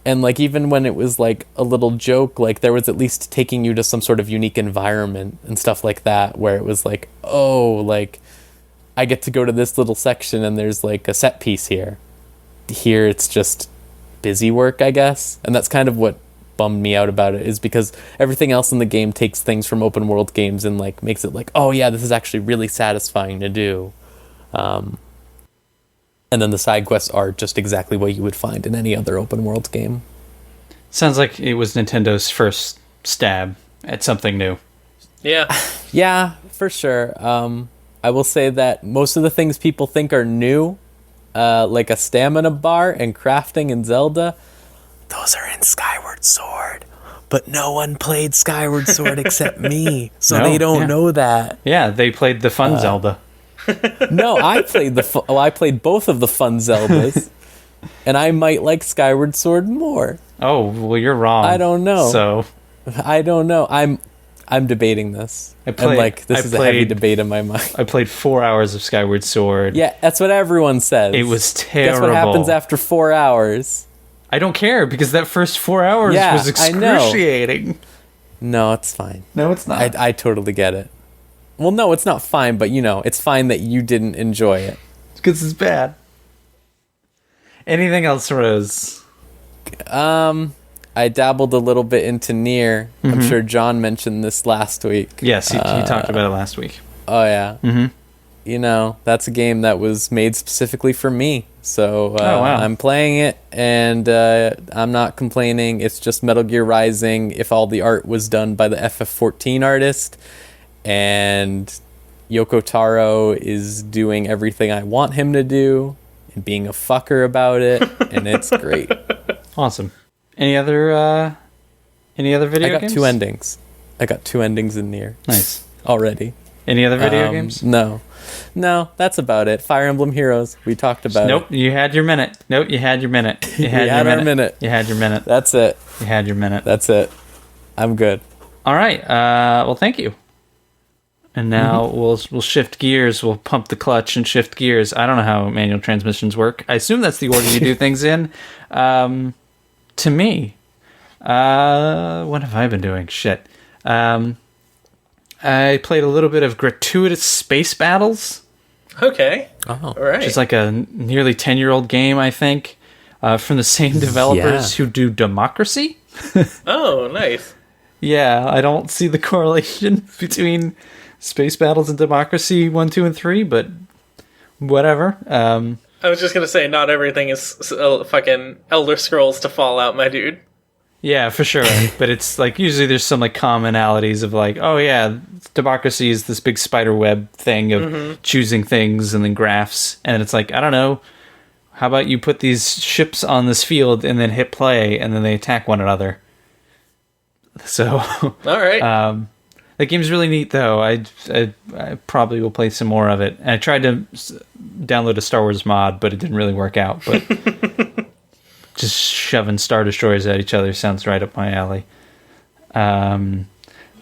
And like even when it was like a little joke, like there was at least taking you to some sort of unique environment and stuff like that, where it was like, like I get to go to this little section and there's like a set piece here. Here it's just busy work, I guess. And that's kind of what bummed me out about it, is because everything else in the game takes things from open world games and like makes it like, oh yeah, this is actually really satisfying to do. And then the side quests are just exactly what you would find in any other open world game. Sounds like it was Nintendo's first stab at something new. Yeah. Yeah, for sure. I will say that most of the things people think are new, like a stamina bar and crafting in Zelda, those are in Skyward Sword. But no one played Skyward Sword except me, so they don't know that. Yeah, they played the fun Zelda. No, I played I played both of the fun Zeldas, and I might like Skyward Sword more. Oh, well, you're wrong. I don't know. So I don't know. I'm debating this. This is a heavy debate in my mind. I played 4 hours of Skyward Sword. Yeah, that's what everyone says. It was terrible. Guess what happens after 4 hours? I don't care, because that first 4 hours was excruciating. No, it's fine. No, it's not. I totally get it. Well, no, it's not fine, but it's fine that you didn't enjoy it. Because it's bad. Anything else, Rose? I dabbled a little bit into Nier. I'm sure John mentioned this last week. Yes, he talked about it last week. Oh, yeah. Mm-hmm. That's a game that was made specifically for me. So wow. I'm playing it, and I'm not complaining. It's just Metal Gear Rising if all the art was done by the FF14 artist. And Yoko Taro is doing everything I want him to do and being a fucker about it, and it's great. Awesome. Any other video games? I got two endings in Nier. Nice. Already. Any other video games? No, that's about it. Fire Emblem Heroes, we talked about Nope, you had your minute. You had your minute. You had our minute. You had your minute. That's it. You had your minute. That's it. I'm good. All right. Well, thank you. And now we'll shift gears. We'll pump the clutch and shift gears. I don't know how manual transmissions work. I assume that's the order you do things in. To me, what have I been doing? Shit. I played a little bit of Gratuitous Space Battles. Okay. Oh. All right. Which is like a nearly 10-year-old game, I think, from the same developers who do Democracy. Oh, nice. Yeah, I don't see the correlation between Space Battles and Democracy 1, 2, and 3, but whatever. I was just going to say, not everything is fucking Elder Scrolls to Fallout, my dude. Yeah, for sure. But it's like, usually there's some like commonalities of like, oh yeah, Democracy is this big spider web thing of choosing things and then graphs. And it's like, I don't know, how about you put these ships on this field and then hit play and then they attack one another. So, all right. The game's really neat, though. I probably will play some more of it. And I tried to download a Star Wars mod, but it didn't really work out. But just shoving Star Destroyers at each other sounds right up my alley.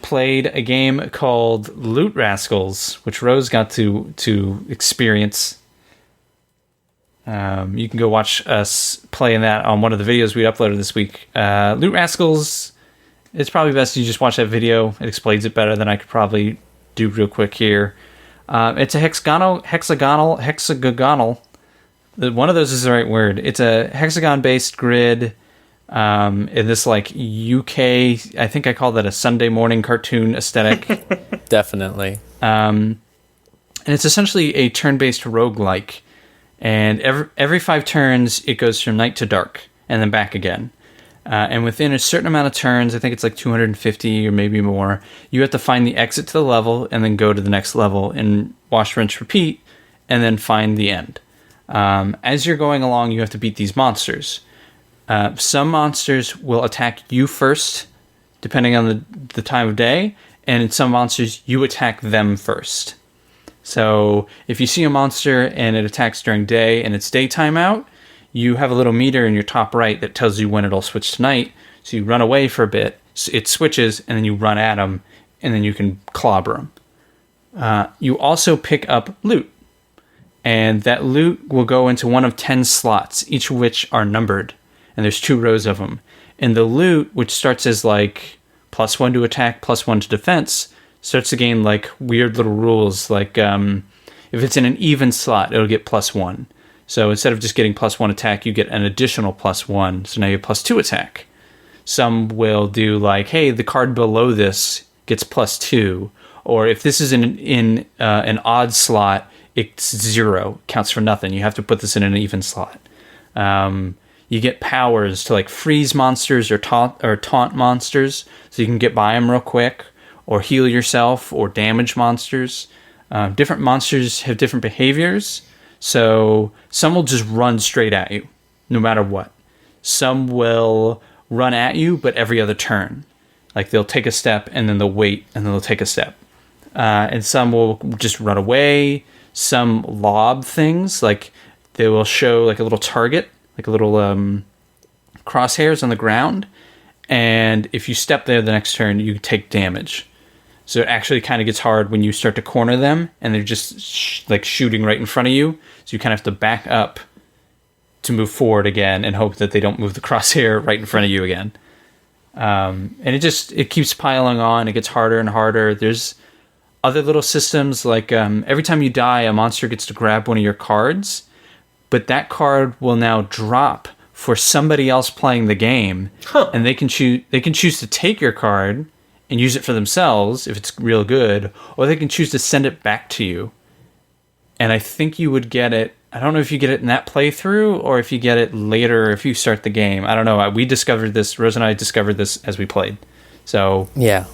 Played a game called Loot Rascals, which Rose got to experience. You can go watch us playing that on one of the videos we uploaded this week. Loot Rascals, it's probably best you just watch that video. It explains it better than I could probably do real quick here. It's a hexagonal. One of those is the right word. It's a hexagon-based grid in this like UK. I think I call that a Sunday morning cartoon aesthetic. Definitely. And it's essentially a turn-based roguelike. And every 5 turns, it goes from night to dark, and then back again. And within a certain amount of turns, I think it's like 250 or maybe more, you have to find the exit to the level and then go to the next level and wash, rinse, repeat, and then find the end. As you're going along, you have to beat these monsters. Some monsters will attack you first, depending on the time of day, and in some monsters, you attack them first. So if you see a monster and it attacks during day and it's daytime out, you have a little meter in your top right that tells you when it'll switch to night. So you run away for a bit, it switches, and then you run at them, and then you can clobber them. You also pick up loot, and that loot will go into one of 10 slots, each of which are numbered, and there's 2 rows of them. And the loot, which starts as like +1 to attack, +1 to defense, starts to gain like weird little rules, like if it's in an even slot, it'll get +1. So instead of just getting +1 attack, you get an additional +1, so now you have +2 attack. Some will do like, hey, the card below this gets +2, or if this is in an odd slot, it's 0, counts for nothing. You have to put this in an even slot. You get powers to like freeze monsters or taunt monsters, so you can get by them real quick, or heal yourself, or damage monsters. Different monsters have different behaviors, so some will just run straight at you, no matter what. Some will run at you, but every other turn. Like they'll take a step, and then they'll wait, and then they'll take a step. And some will just run away. Some lob things, like they will show like a little target, like a little crosshairs on the ground, and if you step there the next turn, you take damage. So it actually kind of gets hard when you start to corner them, and they're just like shooting right in front of you, so you kind of have to back up to move forward again and hope that they don't move the crosshair right in front of you again. And it keeps piling on. It gets harder and harder. There's other little systems, like every time you die, a monster gets to grab one of your cards, but that card will now drop for somebody else playing the game, and they can choose to take your card and use it for themselves if it's real good, or they can choose to send it back to you. And I think you would get it, I don't know if you get it in that playthrough or if you get it later if you start the game. I don't know. Rose and I discovered this as we played. So yeah.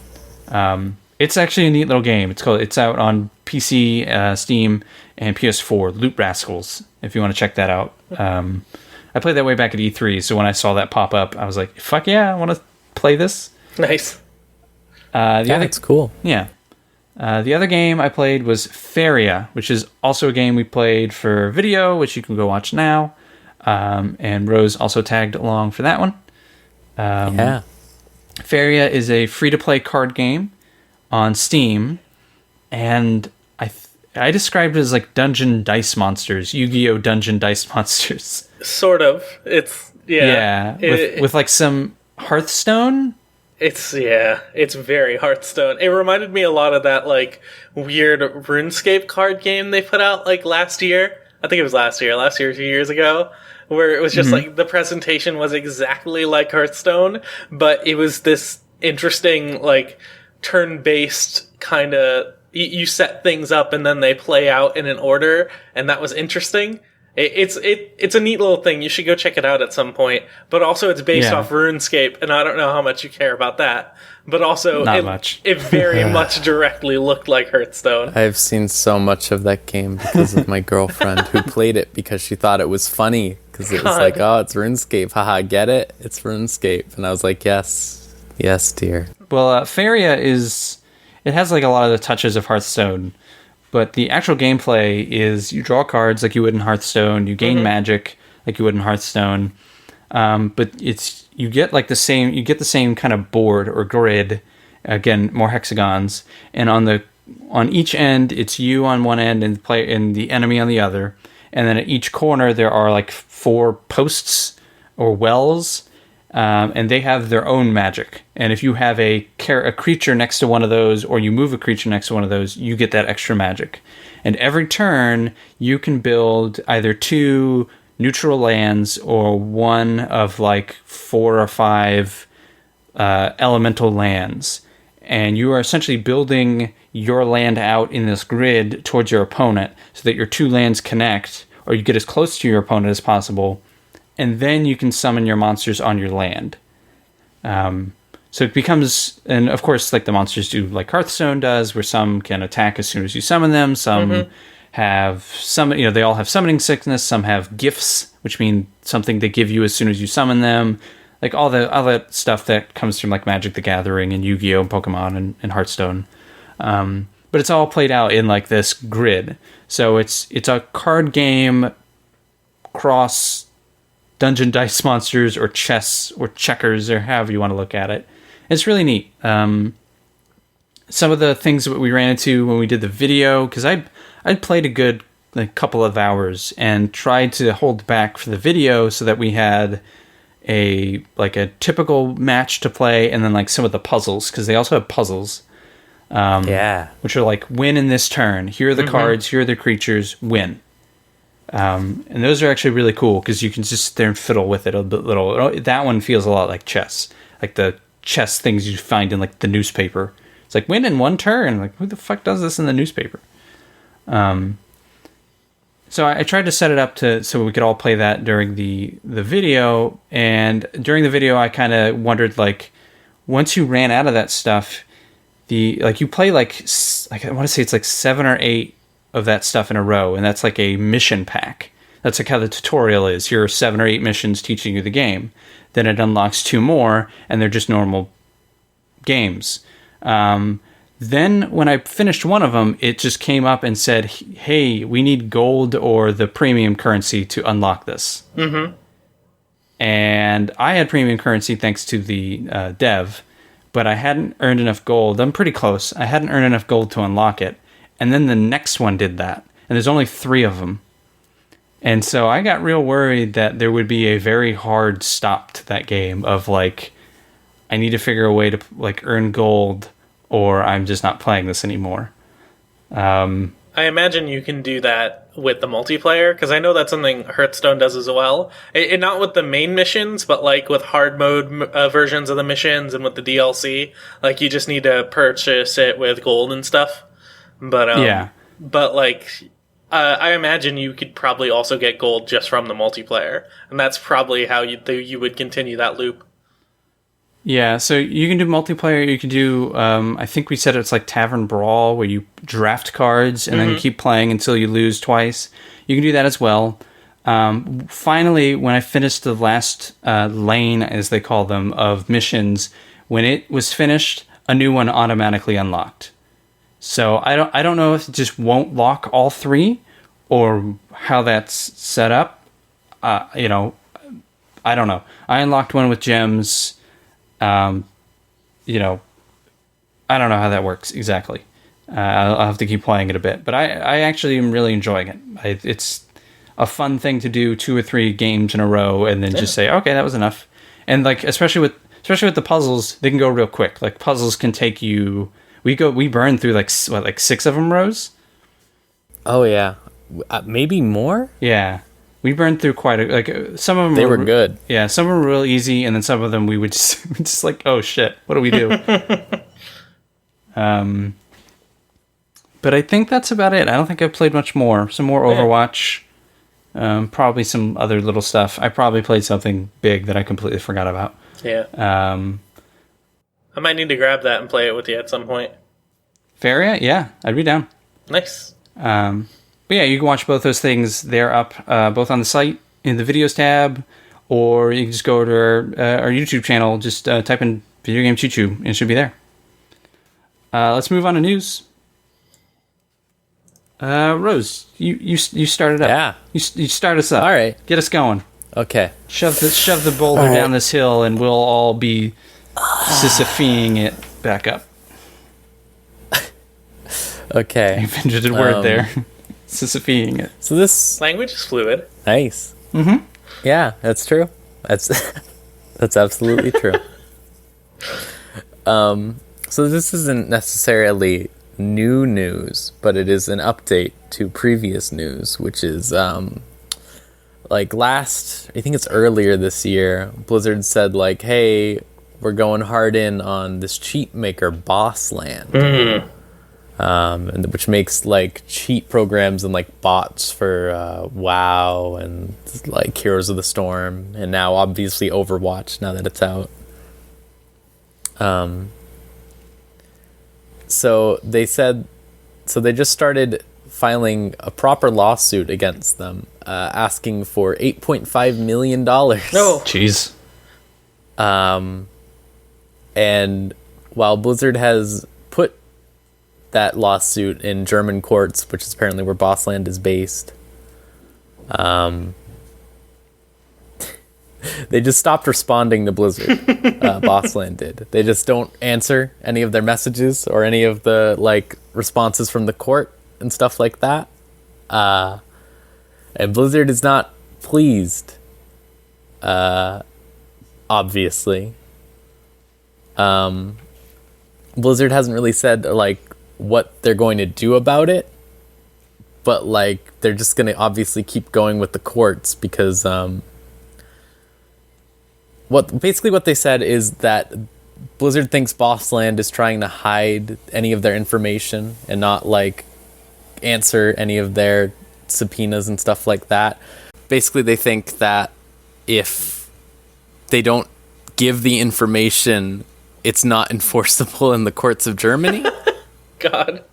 It's actually a neat little game. It's out on PC, Steam, and PS4. Loot Rascals, if you want to check that out. I played that way back at E3, so when I saw that pop up, I was like, fuck yeah, I want to play this. Nice. That's cool. Yeah. The other game I played was Feria, which is also a game we played for video, which you can go watch now. And Rose also tagged along for that one. Yeah. Feria is a free-to-play card game on Steam, and I described it as like Dungeon Dice Monsters, Yu-Gi-Oh! Dungeon Dice Monsters. Sort of. It's, yeah. With like some Hearthstone. It's very Hearthstone. It reminded me a lot of that like weird RuneScape card game they put out like last year. I think it was last year, 2 years ago, where it was just like the presentation was exactly like Hearthstone, but it was this interesting like turn-based kind of, you set things up and then they play out in an order, and that was interesting. It's a neat little thing. You should go check it out at some point. But also, it's based off RuneScape, and I don't know how much you care about that. But also, not much. It very much directly looked like Hearthstone. I've seen so much of that game because of my girlfriend who played it because she thought it was funny. Because it was like, oh, it's RuneScape. Haha, get it? It's RuneScape. And I was like, yes. Yes, dear. Well, Feria it has like a lot of the touches of Hearthstone. But the actual gameplay is you draw cards like you would in Hearthstone, you gain magic like you would in Hearthstone, but you get like the same kind of board or grid, again more hexagons, and on each end it's you on one end and the enemy on the other, and then at each corner there are like 4 posts or wells, and they have their own magic. And if you have a creature next to one of those, or you move a creature next to one of those, you get that extra magic. And every turn you can build either 2 neutral lands or one of like 4 or 5 elemental lands, and you are essentially building your land out in this grid towards your opponent so that your 2 lands connect, or you get as close to your opponent as possible, and then you can summon your monsters on your land. So it becomes, and of course, like the monsters do, like Hearthstone does, where some can attack as soon as you summon them, some have they all have summoning sickness, some have gifts, which mean something they give you as soon as you summon them, like all that stuff that comes from like Magic the Gathering and Yu-Gi-Oh! And Pokemon and Hearthstone. But it's all played out in like this grid. So it's a card game cross dungeon dice monsters or chess or checkers or however you want to look at it. It's really neat. Some of the things that we ran into when we did the video, because I'd played a good couple of hours and tried to hold back for the video so that we had a typical match to play, and then like some of the puzzles, because they also have puzzles. Which are like, win in this turn. Here are the cards. Here are the creatures. Win. And those are actually really cool because you can just sit there and fiddle with it a bit little. That one feels a lot like chess, like the chess things you find in like the newspaper. It's like, win in 1 turn. Like, who the fuck does this in the newspaper? So I tried to set it up so we could all play that during the video. And during the video, I kind of wondered, like, once you ran out of that stuff, you play like I want to say it's like 7 or 8 of that stuff in a row, and that's like a mission pack. That's like how the tutorial is. Here are 7 or 8 missions teaching you the game. Then it unlocks 2 more, and they're just normal games. Then when I finished one of them, it just came up and said, hey, we need gold or the premium currency to unlock this. Mm-hmm. And I had premium currency thanks to the dev, but I hadn't earned enough gold. I'm pretty close. I hadn't earned enough gold to unlock it. And then the next one did that. And there's only 3 of them. And so I got real worried that there would be a very hard stop to that game of like, I need to figure a way to like earn gold, or I'm just not playing this anymore. I imagine you can do that with the multiplayer, because I know that's something Hearthstone does as well. Not with the main missions, but like with hard mode versions of the missions and with the DLC. Like, you just need to purchase it with gold and stuff. But But like, I imagine you could probably also get gold just from the multiplayer, and that's probably how you would continue that loop. Yeah, so you can do multiplayer. You can do, I think we said it's like Tavern Brawl, where you draft cards and then you keep playing until you lose twice. You can do that as well. Finally, when I finished the last lane, as they call them, of missions, when it was finished, a new one automatically unlocked. So I don't know if it just won't lock all 3 or how that's set up. I don't know. I unlocked one with gems. I don't know how that works exactly. I'll have to keep playing it a bit, but I actually am really enjoying it. It's a fun thing to do 2 or 3 games in a row and then just say, okay, that was enough. And like, especially with the puzzles, they can go real quick. Like, puzzles can take you, we burn through like 6 of them rows. Oh yeah. Maybe more? Yeah. We burned through quite a, some of them they were good. Yeah, some of them were real easy, and then some of them we would just like, oh shit, what do we do? But I think that's about it. I don't think I've played much more. Some more Overwatch, probably some other little stuff. I probably played something big that I completely forgot about. Yeah. I might need to grab that and play it with you at some point. Fair, yeah, I'd be down. Nice. But yeah, you can watch both those things. They're up both on the site in the videos tab, or you can just go to our YouTube channel. Just type in Video Game Choo Choo, and it should be there. Let's move on to news. Rose, you start it up. Yeah. You start us up. All right. Get us going. Okay. Shove the boulder All right. down this hill, and we'll all be Sisypheing it back up. Okay. You invented a word there. Sisypheing it. So this Language is fluid. nice. Mm-hmm. Yeah, that's true. That's that's absolutely true. So this isn't necessarily new news, but it is an update to previous news, which is I think it's earlier this year, Blizzard said like, hey, we're going hard in on this cheat maker Bossland. And which makes like cheat programs and like bots for WoW and like Heroes of the Storm, and now obviously Overwatch now that it's out. So they just started filing a proper lawsuit against them, asking for $8.5 million. No. Jeez. And while Blizzard has put that lawsuit in German courts, which is apparently where Bossland is based, they just stopped responding to Blizzard. Bossland did. They just don't answer any of their messages or any of the like responses from the court and stuff like that. And Blizzard is not pleased. Obviously. Blizzard hasn't really said like what they're going to do about it, but like they're just going to obviously keep going with the courts because what they said is that Blizzard thinks Bossland is trying to hide any of their information and not like answer any of their subpoenas and stuff like that. Basically, they think that if they don't give the information, it's not enforceable in the courts of Germany. God.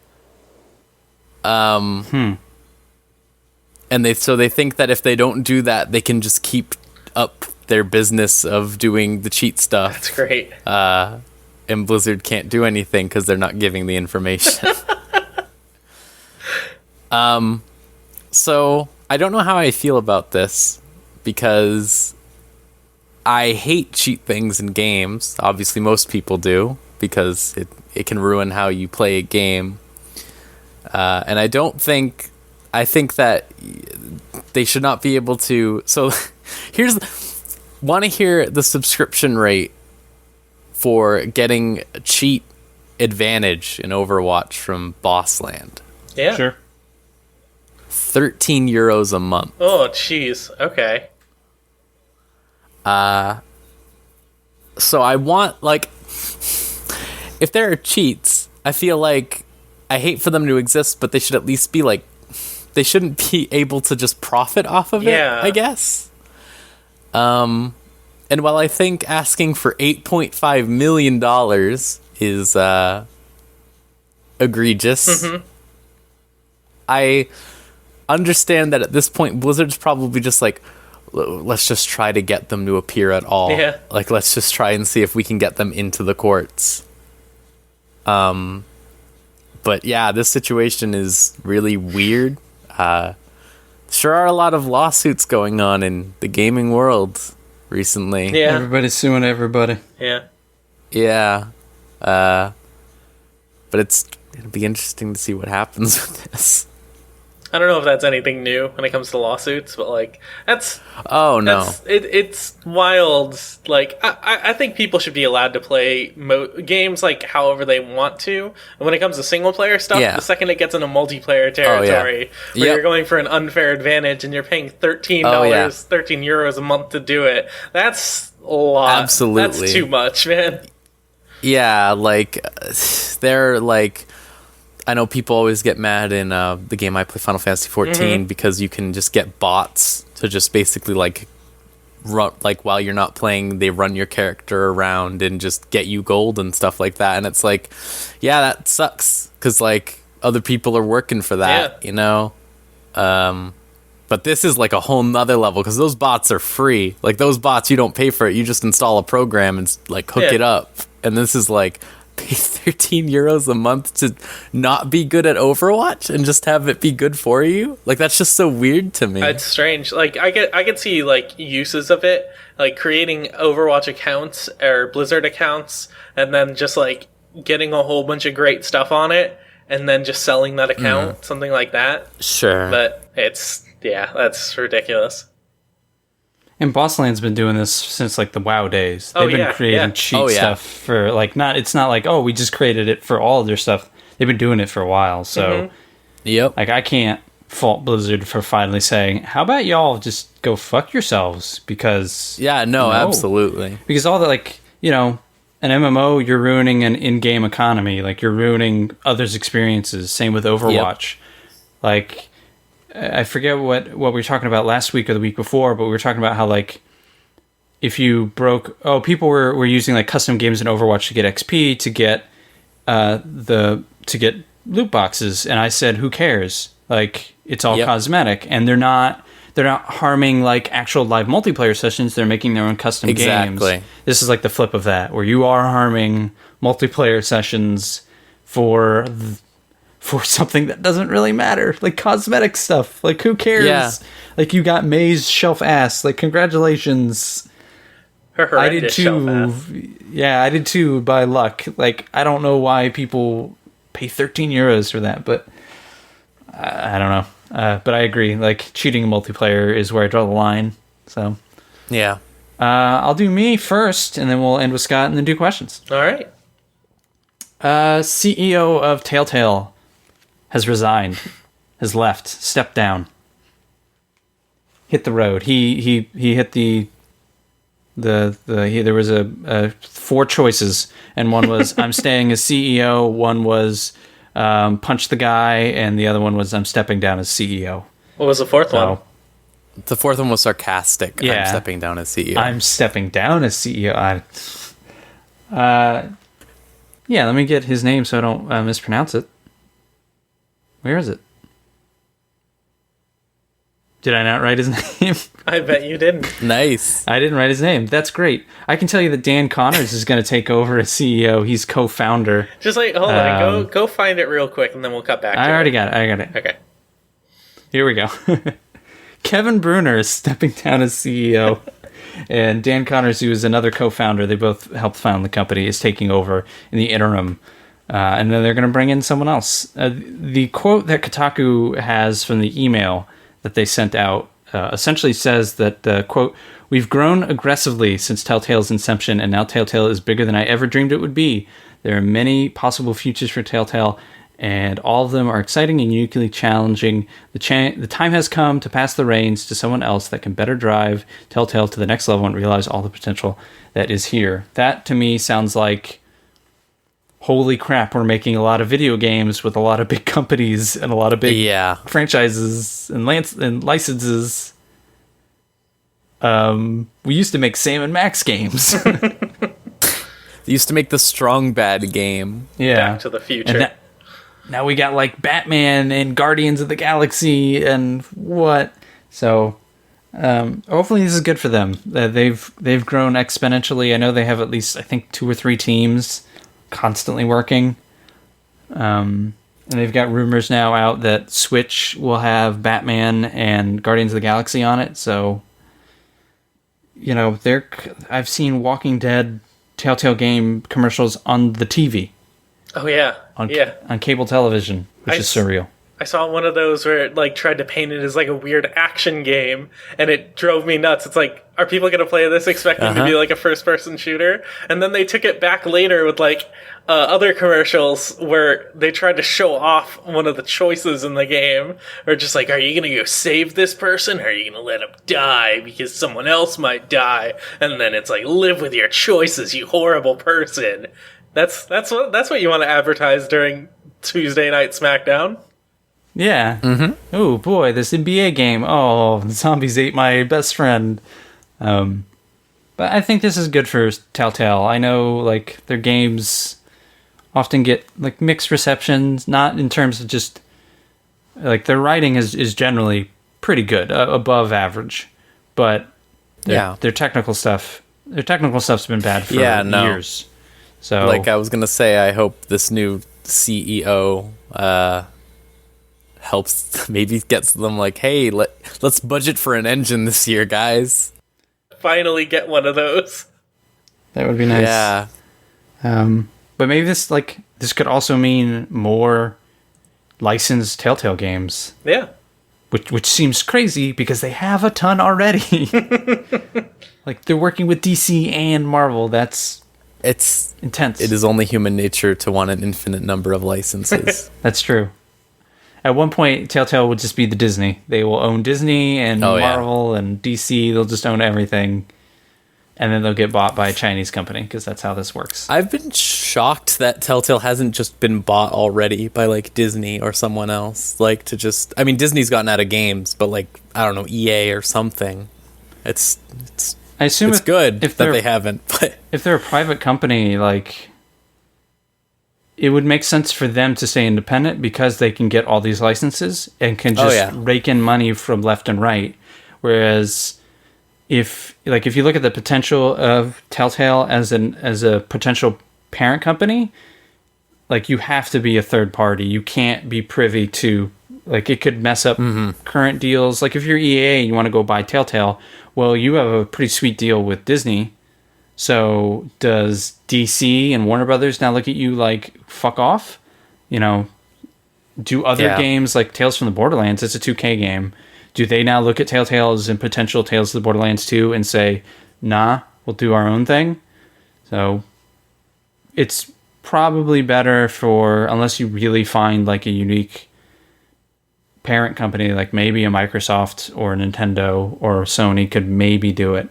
And they think that if they don't do that, they can just keep up their business of doing the cheat stuff. That's great. And Blizzard can't do anything because they're not giving the information. So I don't know how I feel about this because I hate cheat things in games. Obviously, most people do because it can ruin how you play a game. And I think that they should not be able to. So want to hear the subscription rate for getting a cheat advantage in Overwatch from Bossland? Yeah. Sure. €13 a month. Oh, jeez. Okay. So I want, like, if there are cheats, I feel like I hate for them to exist, but they should at least be like, they shouldn't be able to just profit off of it, I guess. And while I think asking for $8.5 million is egregious, I understand that at this point Blizzard's probably just like, let's just try to get them to appear at all. Yeah. Like, let's just try and see if we can get them into the courts. But yeah, this situation is really weird. Sure are a lot of lawsuits going on in the gaming world recently. Yeah. Everybody's suing everybody. Yeah. Yeah. But it'll be interesting to see what happens with this. I don't know if that's anything new when it comes to lawsuits, but like that's it's wild. Like I think people should be allowed to play games like however they want to. And when it comes to single player stuff, the second it gets into multiplayer territory, where you're going for an unfair advantage and you're paying $13, €13 a month to do it, that's a lot. Absolutely, that's too much, man. Yeah, like they're like. I know people always get mad in the game I play, Final Fantasy 14, because you can just get bots to just basically like run, like while you're not playing, they run your character around and just get you gold and stuff like that. And it's like, yeah, that sucks because like other people are working for that, you know. But this is like a whole nother level because those bots are free. Like those bots, you don't pay for it. You just install a program and like hook it up. And this is like pay 13 euros a month to not be good at Overwatch and just have it be good for you? Like, that's just so weird to me. It's strange. Like, I could see, like, uses of it, like creating Overwatch accounts or Blizzard accounts, and then just, like, getting a whole bunch of great stuff on it, and then just selling that account, something like that. Sure. But that's ridiculous. And Bossland's been doing this since like the WoW days. They've been creating cheat stuff for like it's not like, oh, we just created it for all of their stuff. They've been doing it for a while. So Yep. like I can't fault Blizzard for finally saying, how about y'all just go fuck yourselves? Because absolutely. Because all the like, an MMO, you're ruining an in-game economy. Like you're ruining others' experiences. Same with Overwatch. Like I forget what we were talking about last week or the week before, but we were talking about how like if you people were using like custom games in Overwatch to get XP to get to get loot boxes, and I said, who cares? Like it's all cosmetic, and they're not harming like actual live multiplayer sessions. They're making their own custom games. This is like the flip of that, where you are harming multiplayer sessions for something that doesn't really matter, like cosmetic stuff. Like who cares? Yeah. Like you got May's shelf ass. Like congratulations. I did too. Yeah, I did too by luck. Like I don't know why people pay 13 euros for that, but I don't know. But I agree. Like cheating in multiplayer is where I draw the line. So yeah, I'll do me first, and then we'll end with Scott, and then do questions. All right. CEO of Telltale has resigned, has left, stepped down, hit the road. He hit there was a 4 choices, and one was I'm staying as CEO, one was punch the guy, and the other one was I'm stepping down as CEO. What was the fourth one? The fourth one was sarcastic. Yeah. I'm stepping down as CEO. I'm stepping down as CEO. Yeah, let me get his name so I don't mispronounce it. Where is it? Did I not write his name? I bet you didn't. Nice. I didn't write his name. That's great. I can tell you that Dan Connors is going to take over as CEO. He's co-founder. Just like, hold on. Go find it real quick, and then we'll cut back to it. I already got it. Okay. Here we go. Kevin Bruner is stepping down as CEO. And Dan Connors, who is another co-founder, they both helped found the company, is taking over in the interim. And then they're going to bring in someone else. The quote that Kotaku has from the email that they sent out essentially says that, quote, "We've grown aggressively since Telltale's inception, and now Telltale is bigger than I ever dreamed it would be. There are many possible futures for Telltale, and all of them are exciting and uniquely challenging. The time has come to pass the reins to someone else that can better drive Telltale to the next level and realize all the potential that is here." That, to me, sounds like, holy crap, we're making a lot of video games with a lot of big companies and a lot of big franchises and licenses. We used to make Sam and Max games. They used to make the Strong Bad game. Yeah. Back to the Future. Now we got like Batman and Guardians of the Galaxy and what. So hopefully this is good for them. They've grown exponentially. I know they have at least, I think, 2 or 3 teams constantly working. And they've got rumors now out that Switch will have Batman and Guardians of the Galaxy on it. So, I've seen Walking Dead Telltale game commercials on the TV. Oh, yeah. On cable television, which is surreal. I saw one of those where it like tried to paint it as like a weird action game, and it drove me nuts. It's like, are people going to play this expecting to be like a first-person shooter? And then they took it back later with like other commercials where they tried to show off one of the choices in the game, or just like, are you going to go save this person, or are you going to let him die because someone else might die? And then it's like, live with your choices, you horrible person. That's what you want to advertise during Tuesday Night SmackDown. Yeah. Mm-hmm. Oh boy, this NBA game. Oh, the zombies ate my best friend. But I think this is good for Telltale. I know like their games often get like mixed receptions, not in terms of just like their writing is generally pretty good, above average, but their technical stuff's been bad for years. So, Like I was gonna say, I hope this new CEO helps, maybe gets them like, hey, let's budget for an engine this year, guys. Finally get one of those. that would be nice. Yeah. But maybe this could also mean more licensed Telltale games, Yeah. which seems crazy because they have a ton already. Like they're working with DC and Marvel. That's It's intense. It is only human nature to want an infinite number of licenses. That's true. At one point, Telltale would just be the Disney. They will own Disney and Oh, yeah. Marvel and DC. They'll just own everything. And then they'll get bought by a Chinese company because that's how this works. I've been shocked that Telltale hasn't just been bought already by like Disney or someone else. Like to just, I mean, Disney's gotten out of games, but like, I don't know, EA or something. It's I assume it's good if that they're- they haven't, but If they're a private company, like, it would make sense for them to stay independent because they can get all these licenses and can just yeah. rake in money from left and right. Whereas if you look at the potential of Telltale as a potential parent company, like you have to be a third party. You can't be privy to, like, it could mess up current deals. Like if you're EA and you want to go buy Telltale, well, you have a pretty sweet deal with Disney. So does DC and Warner Brothers now look at you like, fuck off? You know, do other Yeah. games like Tales from the Borderlands, it's a 2K game. Do they now look at Telltales and potential Tales of the Borderlands 2 and say, nah, we'll do our own thing? So it's probably better for, unless you really find like a unique parent company, like maybe a Microsoft or a Nintendo or Sony could maybe do it.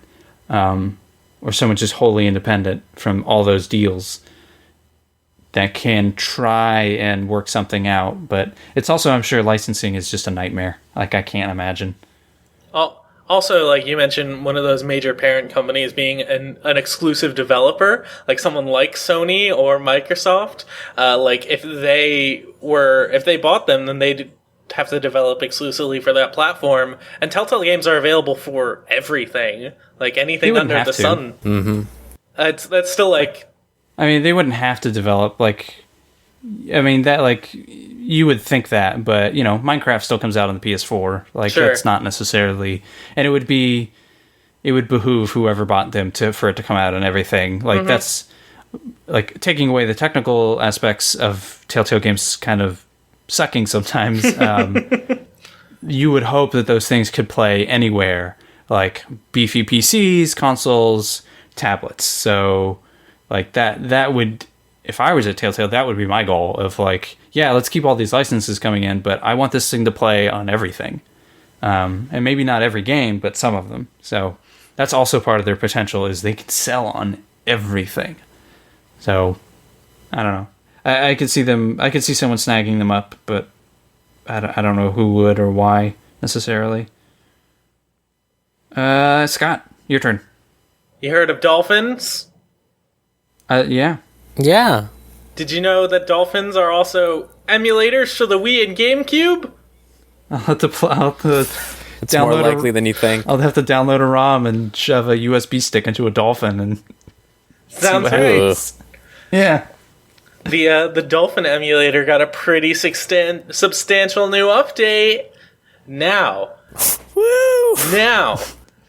Or someone just wholly independent from all those deals that can try and work something out. But it's also, I'm sure licensing is just a nightmare. Like, I can't imagine. Also, like you mentioned, one of those major parent companies being an exclusive developer, like someone like Sony or Microsoft. Like if they bought them, then they'd have to develop exclusively for that platform. And Telltale games are available for everything, like anything wouldn't under have the to. sun. Mm-hmm. That's still like, I mean, they wouldn't have to develop, like, I mean, that, like, you would think that, but, you know, Minecraft still comes out on the PS4. Like, Sure. That's not necessarily, and it would behoove whoever bought them for it to come out and everything. Like, that's, like, taking away the technical aspects of Telltale games kind of sucking sometimes. You would hope that those things could play anywhere, like beefy PCs, consoles, tablets. So, like, that would, if I was at Telltale, that would be my goal of, like, yeah, let's keep all these licenses coming in, but I want this thing to play on everything. And maybe not every game, but some of them. So that's also part of their potential, is they can sell on everything. So I don't know. I could see someone snagging them up, but I don't know who would or why necessarily. Scott, your turn. you heard of dolphins? Yeah. yeah. Did you know that dolphins are also emulators for the Wii and GameCube? I'll have to It's more download likely than you think. I'll have to download a ROM and shove a USB stick into a dolphin and Sounds what right. happens. Yeah. The Dolphin emulator got a pretty substantial new update. Now,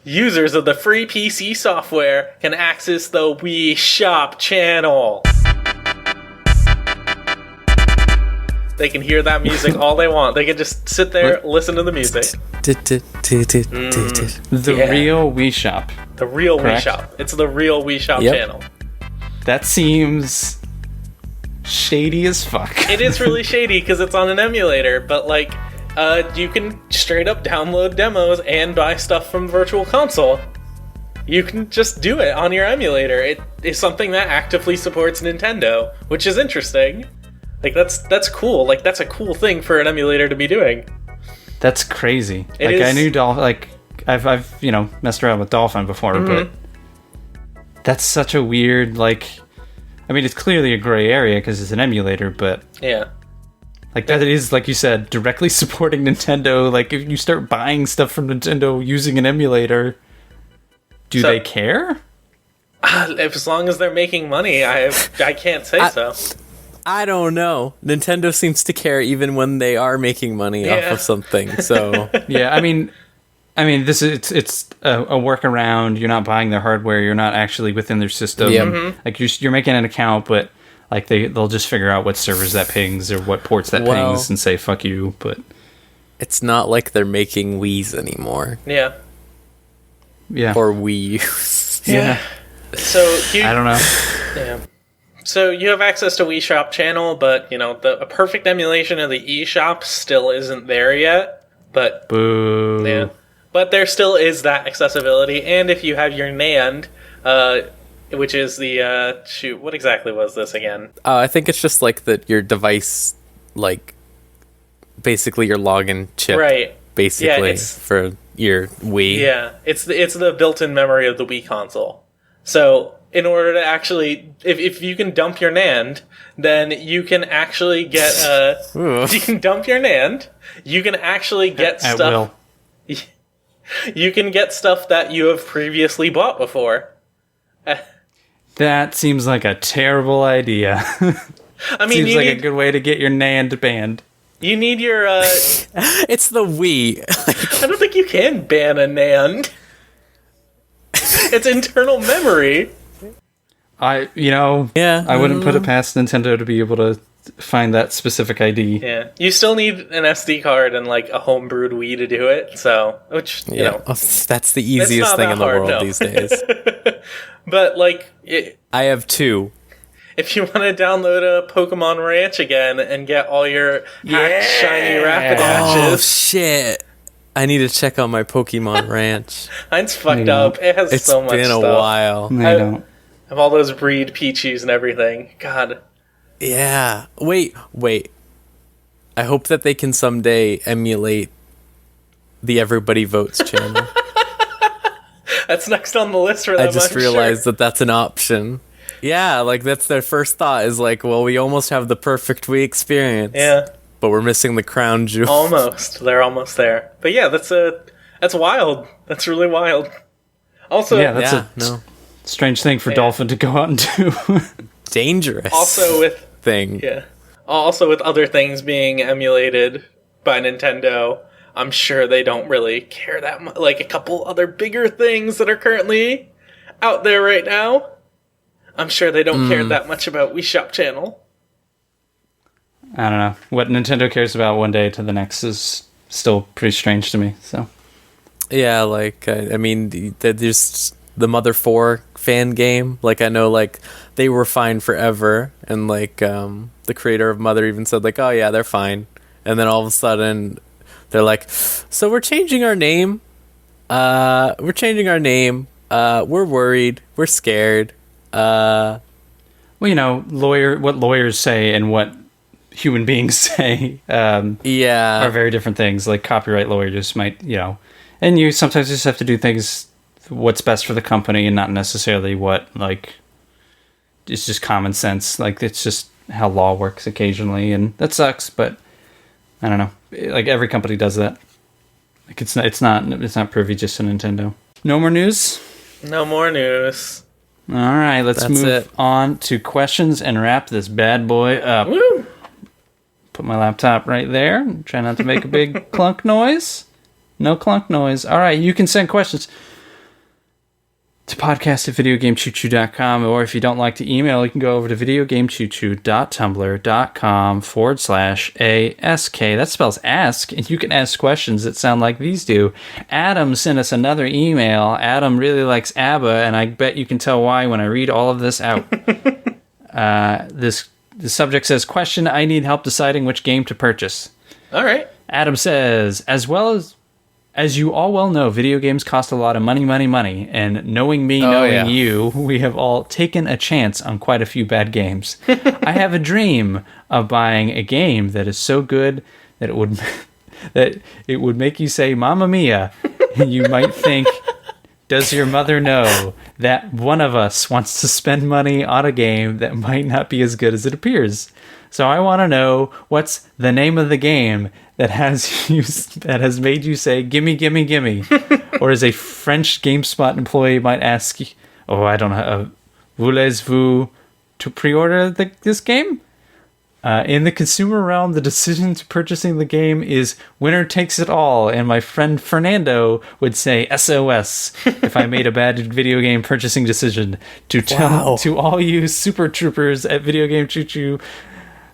users of the free PC software can access the Wii Shop channel. They can hear that music all they want. They can just sit there, listen to the music. The Yeah. real Wii Shop. The real Correct. Wii Shop. It's the real Wii Shop Yep. channel. That seems shady as fuck. It is really shady because it's on an emulator, but like, you can straight up download demos and buy stuff from Virtual Console. You can just do it on your emulator. It is something that actively supports Nintendo, which is interesting. Like that's cool. Like that's a cool thing for an emulator to be doing. That's crazy. It like I is- knew Dolphin. Like I've messed around with Dolphin before, but that's such a weird, like. I mean, it's clearly a gray area because it's an emulator, but Yeah. like that is, like you said, directly supporting Nintendo. Like if you start buying stuff from Nintendo using an emulator, do So- they care? As long as they're making money, I can't say so. I don't know. Nintendo seems to care even when they are making money off of something. So yeah, I mean, this is it's a workaround. You're not buying their hardware. You're not actually within their system. Yep. Like you're making an account, but like they'll just figure out what servers that pings or what ports that pings and say fuck you. But it's not like they're making Wii's anymore. Yeah. Yeah. Or Wii U's. Yeah. So I don't know. Yeah. So you have access to Wii Shop Channel, but a perfect emulation of the eShop still isn't there yet. But boo. Yeah. But there still is that accessibility, and if you have your NAND, which is the what exactly was this again? I think it's just like your device, like basically your login chip, right? Basically, for your Wii. Yeah, it's the built-in memory of the Wii console. So in order to actually, if you can dump your NAND, then you can actually get you can dump your NAND. You can actually get stuff. At will. You can get stuff that you have previously bought before. That seems like a terrible idea. I mean, seems like a good way to get your NAND banned. You need your. It's the Wii. I don't think you can ban a NAND. It's internal memory. I Yeah. wouldn't put it past Nintendo to be able to find that specific ID. Yeah, you still need an SD card and like a homebrewed Wii to do it. So, which you know, that's the easiest thing in the world these days. But like, I have two. If you want to download a Pokemon Ranch again and get all your hacked shiny Rapidaches, Oh shit! I need to check on my Pokemon Ranch. Mine's fucked up. It has It's so much been a stuff. while. I don't. Of all those breed Pichus and everything. God. Yeah. Wait. I hope that they can someday emulate the Everybody Votes channel. That's next on the list for them. I just realized that that's an option. Yeah, like that's their first thought is like, well, we almost have the perfect Wii experience. Yeah. But we're missing the crown jewel. Almost. They're almost there. But yeah, that's wild. That's really wild. Also, Yeah, that's a strange thing for Dolphin to go out and do. Dangerous. also with thing. Yeah. Also, with other things being emulated by Nintendo, I'm sure they don't really care that much. Like a couple other bigger things that are currently out there right now, I'm sure they don't care that much about Wii Shop Channel. I don't know. What Nintendo cares about one day to the next is still pretty strange to me. So Yeah, like, I mean, there's the Mother 4 fan game. Like, I know, like, they were fine forever. And, like, the creator of Mother even said, like, oh, yeah, they're fine. And then all of a sudden, they're like, so we're changing our name. We're worried. We're scared. well, what lawyers say and what human beings say are very different things. Like copyright lawyers might, and you sometimes just have to do things what's best for the company and not necessarily what, like, it's just common sense. Like, it's just how law works occasionally, and that sucks, but I don't know. Like, every company does that. Like, it's not privy just to Nintendo. No more news? No more news. All right, let's move on to questions and wrap this bad boy up. Woo! Put my laptop right there. Try not to make a big clunk noise. No clunk noise. All right, you can send questions to podcast@videogamechoochoo.com, or if you don't like to email, you can go over to videogamechoochoo.tumblr.com/ask. That spells ask, and you can ask questions that sound like these do. Adam sent us another email. Adam really likes ABBA, and I bet you can tell why when I read all of this out. The subject says, question, I need help deciding which game to purchase. All right. Adam says, as you all well know, video games cost a lot of money, and knowing you, we have all taken a chance on quite a few bad games. I have a dream of buying a game that is so good that it would make you say, Mamma Mia. You might think, does your mother know that one of us wants to spend money on a game that might not be as good as it appears? So I want to know, what's the name of the game that has made you say, gimme, gimme, gimme? Or as a French GameSpot employee might ask, Oh, I don't know. Voulez-vous to pre-order this game? In the consumer realm, the decision to purchasing the game is winner takes it all, and my friend Fernando would say SOS if I made a bad video game purchasing decision. To all you super troopers at Video Game Choo Choo,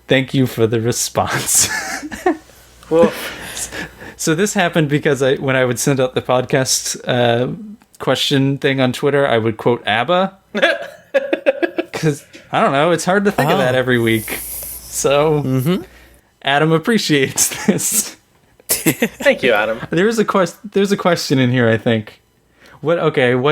thank you for the response. Well, so this happened because when I would send out the podcast question thing on Twitter, I would quote ABBA. Because, I don't know, it's hard to think of that every week. So, Adam appreciates this. thank you, Adam. There's a question in here, I think. What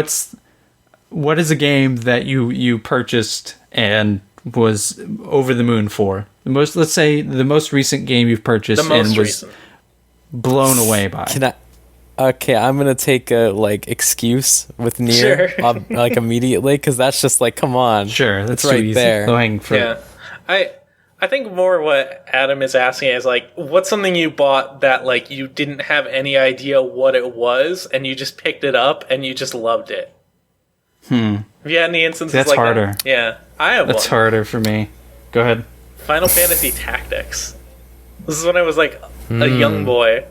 is a game that you purchased and was over the moon for? Let's say the most recent game you've purchased and was blown away by. I'm gonna take a excuse with Nier immediately, because that's just come on. Sure, that's right easy. there. Yeah, I think more what Adam is asking is what's something you bought that you didn't have any idea what it was, and you just picked it up and you just loved it. Have you had any instances That's like harder. that? Yeah, I have. That's harder for me. Go ahead. Final Fantasy Tactics. This is when I was a young boy,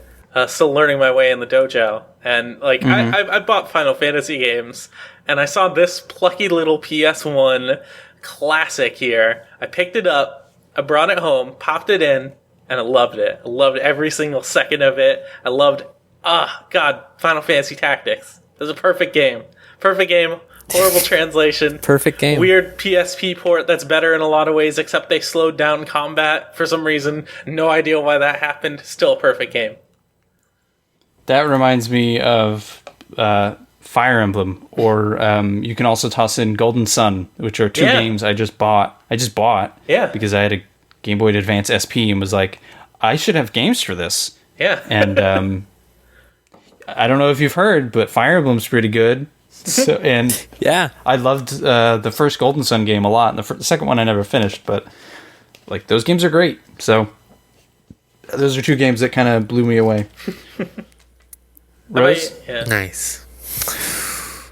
still learning my way in the dojo, and I bought Final Fantasy games, and I saw this plucky little PS1 classic here. I picked it up. I brought it home, popped it in, and I loved it. I loved every single second of it. I loved, Final Fantasy Tactics. It was a perfect game. Perfect game. Horrible translation. Perfect game. Weird PSP port that's better in a lot of ways, except they slowed down combat for some reason. No idea why that happened. Still a perfect game. That reminds me of Fire Emblem, or you can also toss in Golden Sun, which are two games I just bought. Because I had a Game Boy Advance SP and was like, I should have games for this. Yeah. And I don't know if you've heard, but Fire Emblem's pretty good. So, and yeah, I loved the first Golden Sun game a lot, and the second one I never finished, but those games are great. So those are two games that kind of blew me away. Rose? Yeah. Nice.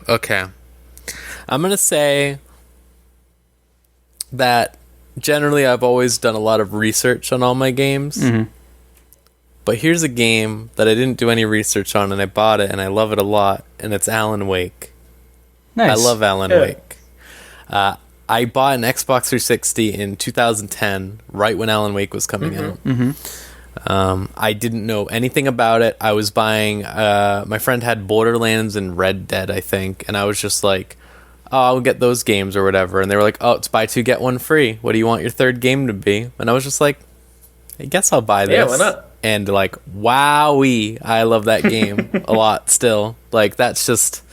Okay. I'm going to say that generally I've always done a lot of research on all my games. But here's a game that I didn't do any research on, and I bought it, and I love it a lot, and it's Alan Wake. Nice. I love Alan Wake. I bought an Xbox 360 in 2010, right when Alan Wake was coming out. I didn't know anything about it. I was buying, my friend had Borderlands and Red Dead, I think, and I was just like, oh, I'll get those games or whatever. And they were like, oh, it's buy two, get one free. What do you want your third game to be? And I was just like, I guess I'll buy this. Yeah, why not? And wowee, I love that game a lot still. That's just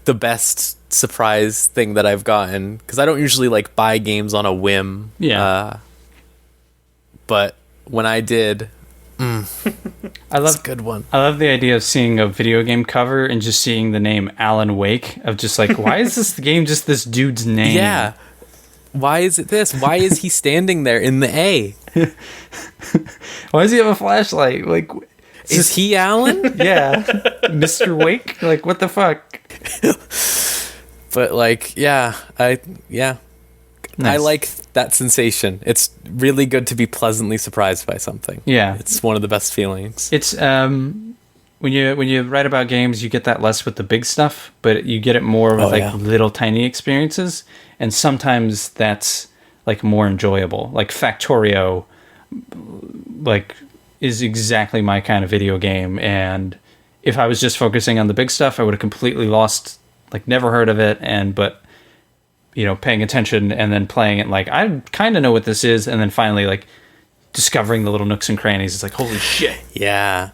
the best surprise thing that I've gotten, because I don't usually buy games on a whim. Yeah. But when I did, that's a good one. I love the idea of seeing a video game cover and just seeing the name Alan Wake, of just why is this game just this dude's name? Yeah. Why is it this? Why is he standing there in the A? Why does he have a flashlight? Is he Alan? Yeah. Mr. Wake? What the fuck? But Nice. I like that sensation. It's really good to be pleasantly surprised by something. Yeah. It's one of the best feelings. It's when you write about games, you get that less with the big stuff, but you get it more with little tiny experiences, and sometimes that's more enjoyable. Factorio is exactly my kind of video game, and if I was just focusing on the big stuff, I would have completely lost, never heard of it, but paying attention and then playing it, I kind of know what this is, and then finally discovering the little nooks and crannies. It's holy shit. Yeah.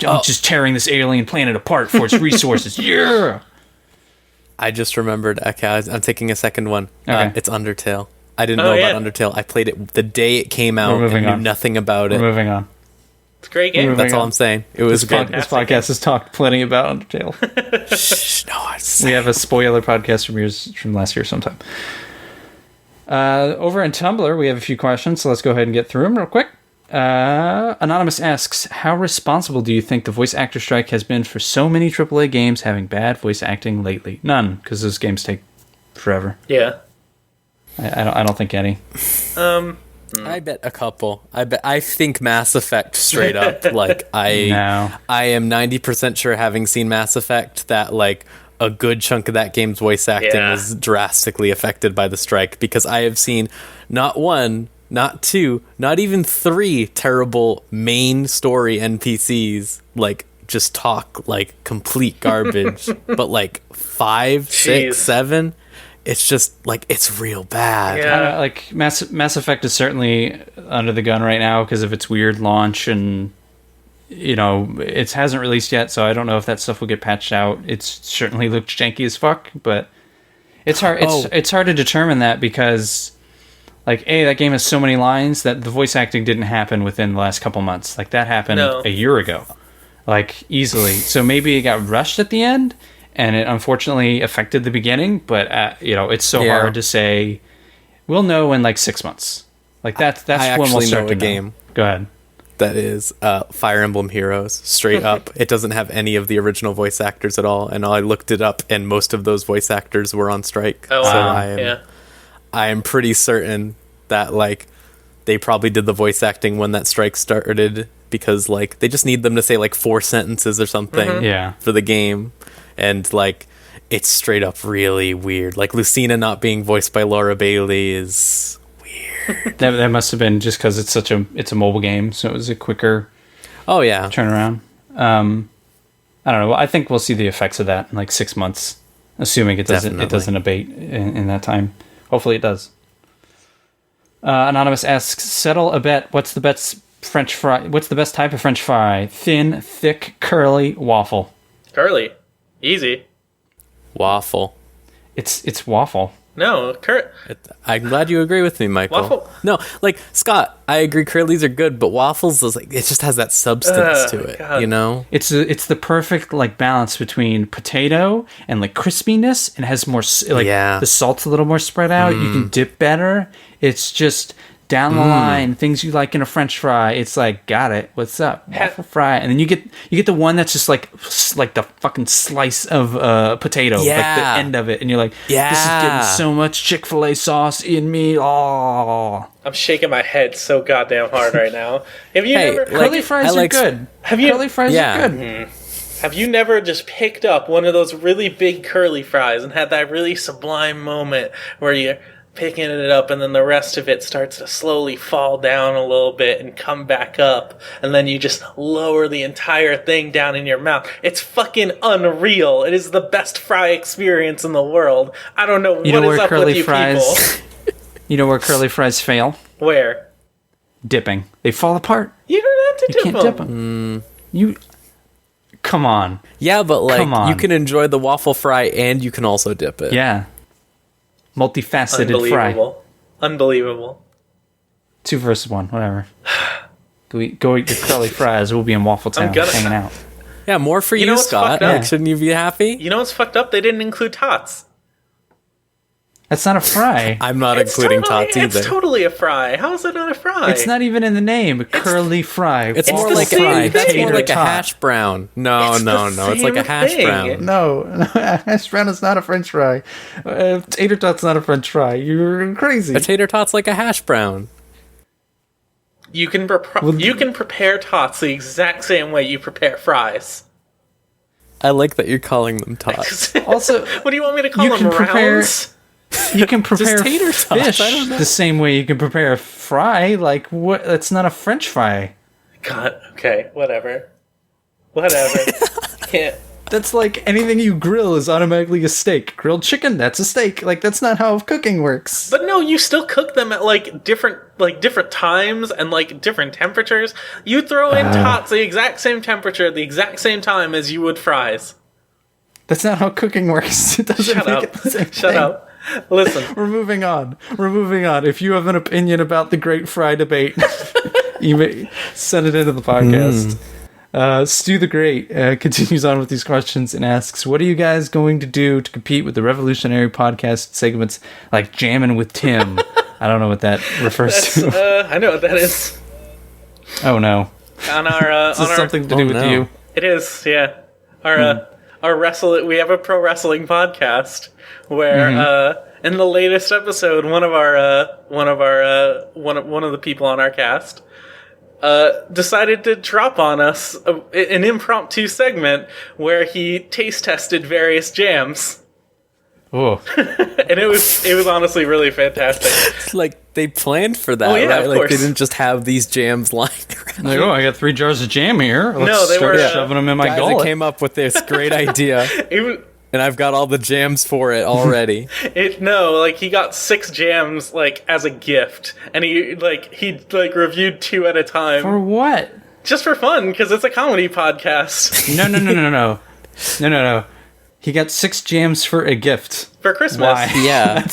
I'm just tearing this alien planet apart for its resources. Yeah. I just remembered. Okay, I'm taking a second one. Okay. It's Undertale. I didn't know about Undertale. I played it the day it came out and knew nothing about it. We're moving on. It's a great game. That's all I'm saying. It was good. This podcast has talked plenty about Undertale. Shh, no, we have a spoiler podcast from last year sometime. Over on Tumblr, we have a few questions, so let's go ahead and get through them real quick. Anonymous asks, how responsible do you think the voice actor strike has been for so many AAA games having bad voice acting lately? None, because those games take forever. Yeah. I don't think any. I bet a couple. I think Mass Effect straight up. Like I am 90% sure, having seen Mass Effect, that like a good chunk of that game's voice acting was drastically affected by the strike, because I have seen not one, not two, not even three terrible main story NPCs like just talk like complete garbage, but like 5, 6, 7. It's just like, it's real bad. Yeah. Like Mass Effect is certainly under the gun right now because of its weird launch, and it hasn't released yet, so I don't know if that stuff will get patched out. It's certainly looked janky as fuck, but it's hard. It's hard to determine that because, like, that game has so many lines that the voice acting didn't happen within the last couple months. Like, that happened a year ago, like, easily. So maybe it got rushed at the end, and it unfortunately affected the beginning. But it's so hard to say. We'll know in like 6 months. Like that's when we'll start to know. Game. Go ahead. That is Fire Emblem Heroes. Straight up, it doesn't have any of the original voice actors at all. And I looked it up, and most of those voice actors were on strike. Oh, so wow. I am pretty certain that like they probably did the voice acting when that strike started, because like they just need them to say like 4 sentences or something for the game. And like it's straight up really weird. Like Lucina not being voiced by Laura Bailey is weird. that must have been just because it's a mobile game, so it was a quicker turnaround. I don't know. I think we'll see the effects of that in like 6 months, assuming it doesn't abate in that time. Hopefully it does. Anonymous asks, settle a bet. What's the best French fry? What's the best type of French fry? Thin, thick, curly, waffle. Curly. Easy. Waffle. It's waffle. No, I'm glad you agree with me, Michael. Waffle. No, like Scott, I agree. Curlies are good, but waffles is like, it just has that substance to it. God. It's the perfect like balance between potato and like crispiness, and has more the salt's a little more spread out. You can dip better. It's just down the line, things you like in a French fry. It's like, got it. What's up? Waffle fry, and then you get the one that's just like the fucking slice of potato, like the end of it, and you're like, this is getting so much Chick-fil-A sauce in me. Oh, I'm shaking my head so goddamn hard right now. Have you never curly fries are good? Curly fries are good. Have you never just picked up one of those really big curly fries and had that really sublime moment where you're picking it up and then the rest of it starts to slowly fall down a little bit and come back up, and then you just lower the entire thing down in your mouth? It's fucking unreal. It is the best fry experience in the world. I don't know what is up with you people. You know where curly fries fail? Where? Dipping. They fall apart. You don't have to You can't dip them. You... Come on. Yeah, but like you can enjoy the waffle fry and you can also dip it. Yeah. Multifaceted fry. Unbelievable. 2 versus 1, whatever. Go eat your curly fries. We'll be in Waffle Town hanging out. Yeah, more for you, Scott. Like, shouldn't you be happy? You know what's fucked up? They didn't include tots. That's not a fry. I'm not including tots either. It's totally a fry. How is it not a fry? It's not even in the name. Curly fry. It's more like a hash brown. No. It's like a hash brown. No, a hash brown is not a French fry. Tater tot's not a French fry. You're crazy. A tater tot's like a hash brown. You can prepare tots the exact same way you prepare fries. I like that you're calling them tots. Also, what do you want me to call them? Rounds? You can prepare tater fish the same way you can prepare a fry. Like, what? That's not a French fry. God, okay, whatever. Can't. That's like anything you grill is automatically a steak. Grilled chicken, that's a steak. Like, that's not how cooking works. But no, you still cook them at like different times and like different temperatures. You throw in tots the exact same temperature at the exact same time as you would fries. That's not how cooking works. It doesn't make it the same thing. Shut up. Listen. We're moving on. If you have an opinion about the Great Fry debate, you may send it into the podcast. Stu the Great continues on with these questions and asks, what are you guys going to do to compete with the revolutionary podcast segments like Jammin' with Tim? I don't know what that refers to. I know what that is. Oh no. On our This is something to do with no. you. It is, yeah. Our we have a pro wrestling podcast where in the latest episode, one of the people on our cast decided to drop on us an impromptu segment where he taste tested various jams. Oh. And it was honestly really fantastic. It's like they planned for that, Oh, yeah, right? of Like course. they didn't just have these jams lying around. Like, oh, I got 3 jars of jam here. Let's No, they start were, shoving them in my Guys that gullet. came up with this great idea, It was, and I've got all the jams for it already. he got 6 jams like as a gift, and he reviewed 2 at a time For what? just for fun because it's a comedy podcast No. He got 6 jams for a gift. for Christmas. Why? Yeah.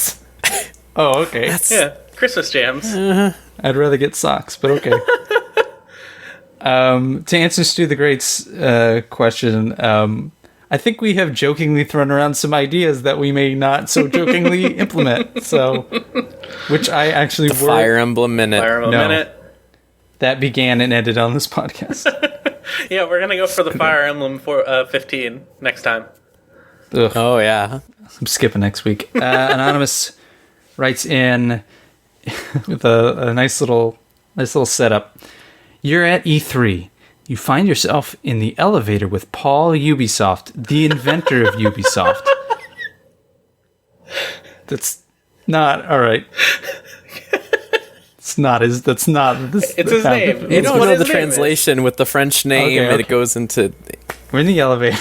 Oh, okay. Yeah, Christmas jams. I'd rather get socks, but okay. To answer Stu the Great's question, I think we have jokingly thrown around some ideas that we may not so jokingly implement. So, which I actually The Fire Emblem Minute. Fire Emblem No. Minute. that began and ended on this podcast. Yeah, we're gonna go for the Fire Emblem 15 next time. Ugh, Oh yeah. I'm skipping next week. Anonymous writes in with a nice little setup. You're at E3. You find yourself in the elevator with Paul Ubisoft, the inventor of Ubisoft. That's not all right. That's not this. It's his name. You It's don't what know his the name is. translation with the French name, Okay. and it goes into. We're in the elevator.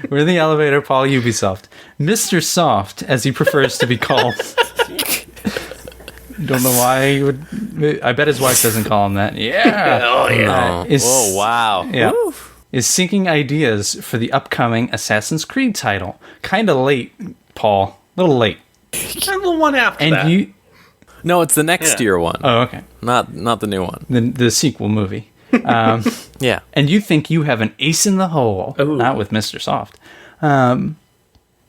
We're in the elevator, Paul Ubisoft. Mr. Soft, as he prefers to be called. Don't know why he would. I bet his wife doesn't call him that. Yeah. Oh yeah. Oh wow. Yeah. Woo. Is syncing ideas for the upcoming Assassin's Creed title. Kind of late, Paul. A little late. And the one after And that. you. No, it's the next Yeah. year one, Oh, okay. not the new one. The sequel movie. Yeah. And you think you have an ace in the hole. Ooh. Not with Mr. Soft.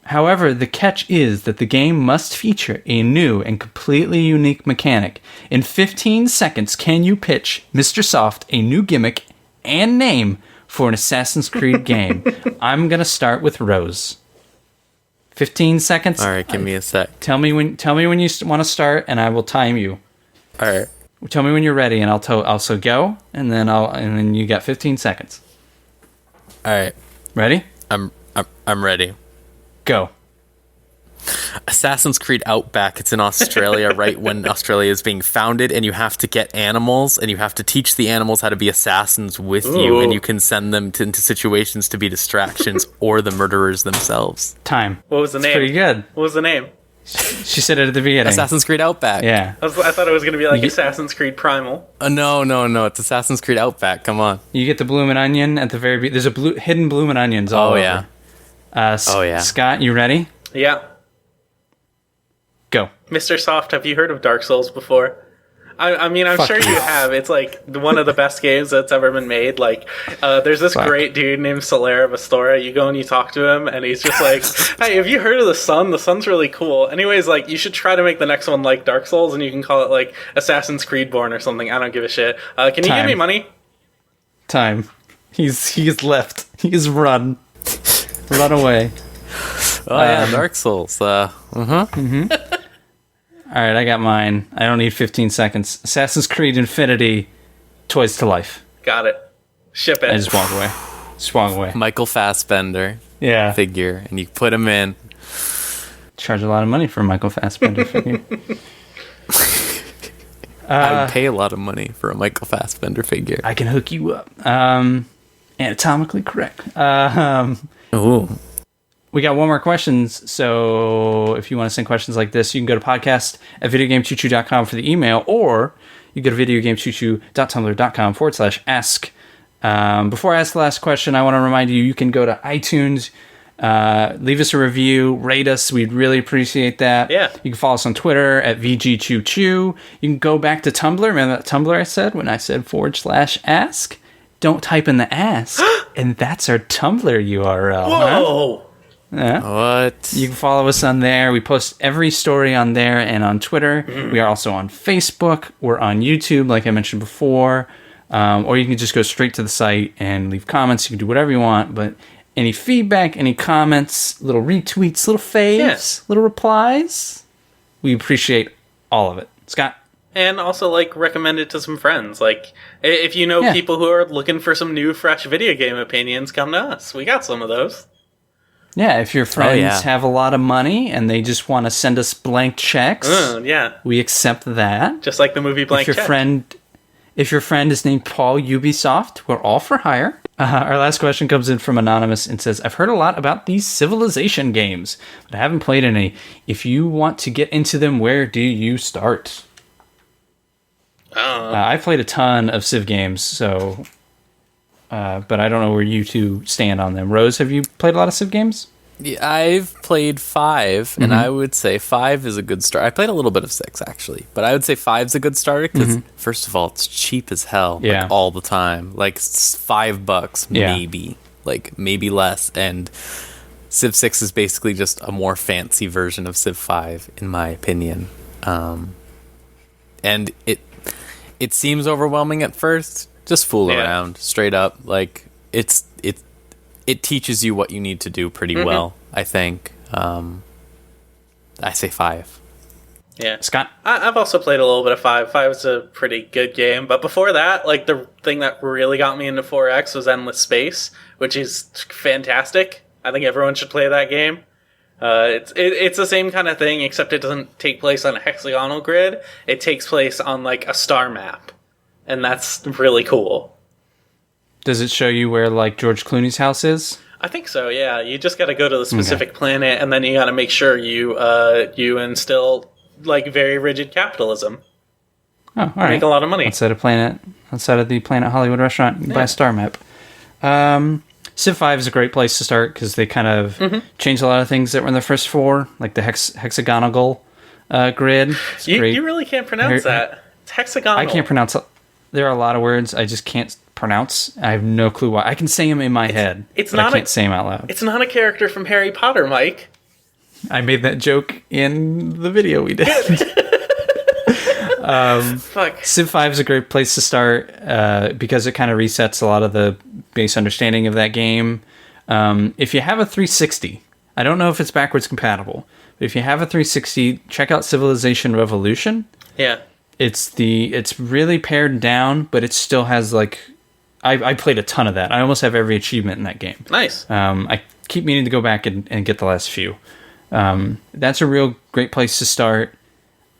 However, the catch is that the game must feature a new and completely unique mechanic. In 15 seconds, can you pitch Mr. Soft a new gimmick and name for an Assassin's Creed game? I'm going to start with Rose. 15 seconds. All right, give me a sec. Tell me when you want to start, and I will time you. All right. Tell me when you're ready, and I'll also go, and then you got 15 seconds. All right. Ready? I'm ready. Go. Assassin's Creed Outback. It's in Australia, right when Australia is being founded, and you have to get animals, and you have to teach the animals how to be assassins with you, and you can send them into situations to be distractions or the murderers themselves. Time. What was the name? Pretty good. What was the name? She said it at the beginning. Assassin's Creed Outback. Yeah. I thought it was going to be like Assassin's Creed Primal. No. It's Assassin's Creed Outback. Come on. You get the bloomin' onion at the very beginning. There's a hidden bloomin' onions all over. Yeah. Oh, yeah. Scott, you ready? Yeah. Go. Mr. Soft, have you heard of Dark Souls before? I mean, I'm Fuck sure you. you have. It's like one of the best games that's ever been made. Like, there's this Fuck. great dude named Solaire of Astora. You go and you talk to him, and he's just like, "Hey, have you heard of the Sun? The Sun's really cool." Anyways, like, you should try to make the next one like Dark Souls, and you can call it like Assassin's Creed Born or something. I don't give a shit. Can you Time. give me money? Time. He's left. He's run. Run away. Oh, yeah. Dark Souls. All right, I got mine. I don't need 15 seconds. Assassin's Creed Infinity, Toys to Life. Got it. Ship it. I just walk away. Just walk away. Michael Fassbender Yeah. figure, and you put him in. Charge a lot of money for a Michael Fassbender figure. I would pay a lot of money for a Michael Fassbender figure. I can hook you up. Anatomically correct. Ooh. We got one more questions, so if you want to send questions like this, you can go to podcast@videogamechoochoo.com for the email, or you go to videogamechoochoo.tumblr.com/ask. Before I ask the last question, I want to remind you can go to iTunes, leave us a review, rate us. We'd really appreciate that. Yeah. You can follow us on Twitter at VGChoochoo. You can go back to Tumblr. Remember that Tumblr I said when I said /ask? Don't type in the ask, and that's our Tumblr URL. huh? Whoa! Yeah. What? You can follow us on there. We post every story on there and on Twitter. We are also on Facebook. We're on YouTube, like I mentioned before. or you can just go straight to the site and leave comments. You can do whatever you want, but any feedback, any comments, little retweets, little faves, little replies, we appreciate all of it. Scott? And also, like, recommend it to some friends. Like, if you know people who are looking for some new, fresh video game opinions, come to us. We got some of those. Yeah, if your friends have a lot of money and they just want to send us blank checks, we accept that. Just like the movie Blank Check. If your friend is named Paul Ubisoft, we're all for hire. Our last question comes in from Anonymous and says, I've heard a lot about these Civilization games, but I haven't played any. If you want to get into them, where do you start? I've played a ton of Civ games, so, but I don't know where you two stand on them. Rose, have you played a lot of Civ games? Yeah, I've played 5, and I would say 5 is a good start. I played a little bit of 6, actually, but I would say 5's a good starter, because, first of all, it's cheap as hell, like, all the time. Like, it's $5, maybe. Like, maybe less, and Civ 6 is basically just a more fancy version of Civ 5, in my opinion. And it seems overwhelming at first. Just fool around, straight up. Like, it teaches you what you need to do pretty well, I think. I say 5. Yeah. Scott? I've also played a little bit of 5. 5 is a pretty good game. But before that, like, the thing that really got me into 4X was Endless Space, which is fantastic. I think everyone should play that game. It's the same kind of thing, except it doesn't take place on a hexagonal grid. It takes place on, like, a star map. And that's really cool. Does it show you where, like, George Clooney's house is? I think so, yeah. You just gotta go to the specific planet, and then you gotta make sure you instill, like, very rigid capitalism. Oh, all right. Make a lot of money. Outside of the Planet Hollywood restaurant, you buy a star map. Civ 5 is a great place to start, because they kind of changed a lot of things that were in the first 4, like the hexagonal grid. You really can't pronounce that. It's hexagonal. I can't pronounce it. There are a lot of words I just can't pronounce. I have no clue why. I can say them in my head, but I can't say them out loud. It's not a character from Harry Potter, Mike. I made that joke in the video we did. Fuck. Civ 5 is a great place to start because it kind of resets a lot of the base understanding of that game. If you have a 360, I don't know if it's backwards compatible, but if you have a 360, check out Civilization Revolution. Yeah. It's really pared down, but it still has, like, I played a ton of that. I almost have every achievement in that game. Nice. I keep meaning to go back and get the last few. That's a real great place to start.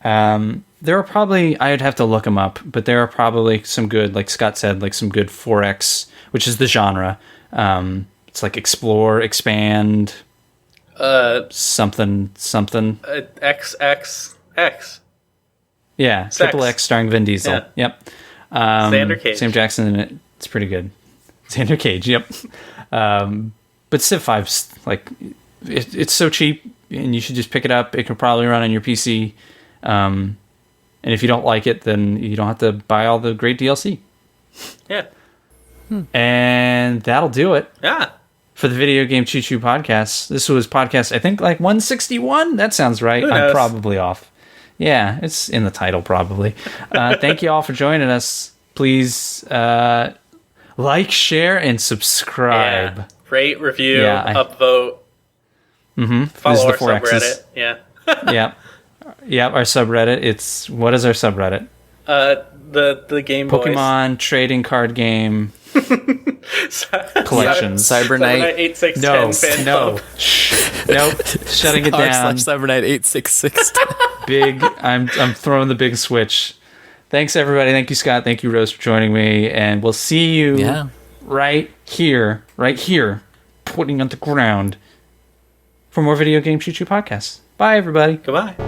There are probably, I'd have to look them up, but there are probably some good, like Scott said, like some good 4X, which is the genre. It's like explore, expand, something. XXX. Yeah, Sex. Triple X starring Vin Diesel. Yeah. Yep. Xander Cage. Sam Jackson in it. It's pretty good. Xander Cage, yep. But Civ 5's, like, it's so cheap, and you should just pick it up. It can probably run on your PC. And if you don't like it, then you don't have to buy all the great DLC. Yeah. And that'll do it. Yeah. For the Video Game Choo Choo podcast. This was podcast, I think, like 161? That sounds right. Who knows? I'm probably off. Yeah, it's in the title, probably. Thank you all for joining us. Please like, share, and subscribe. Yeah. Rate, review, upvote. This Follow is our the 4Xs. subreddit. Yeah. Yep, our subreddit. What is our subreddit? The Game Boys. Pokemon trading card game collections. Cyber Knight. 8610 No. Nope. Shutting it down. /Cyberknight 866. Big. I'm throwing the big switch. Thanks everybody. Thank you, Scott. Thank you, Rose, for joining me. And we'll see you right here, putting on the ground for more Video Game Choo Choo podcasts. Bye, everybody. Goodbye.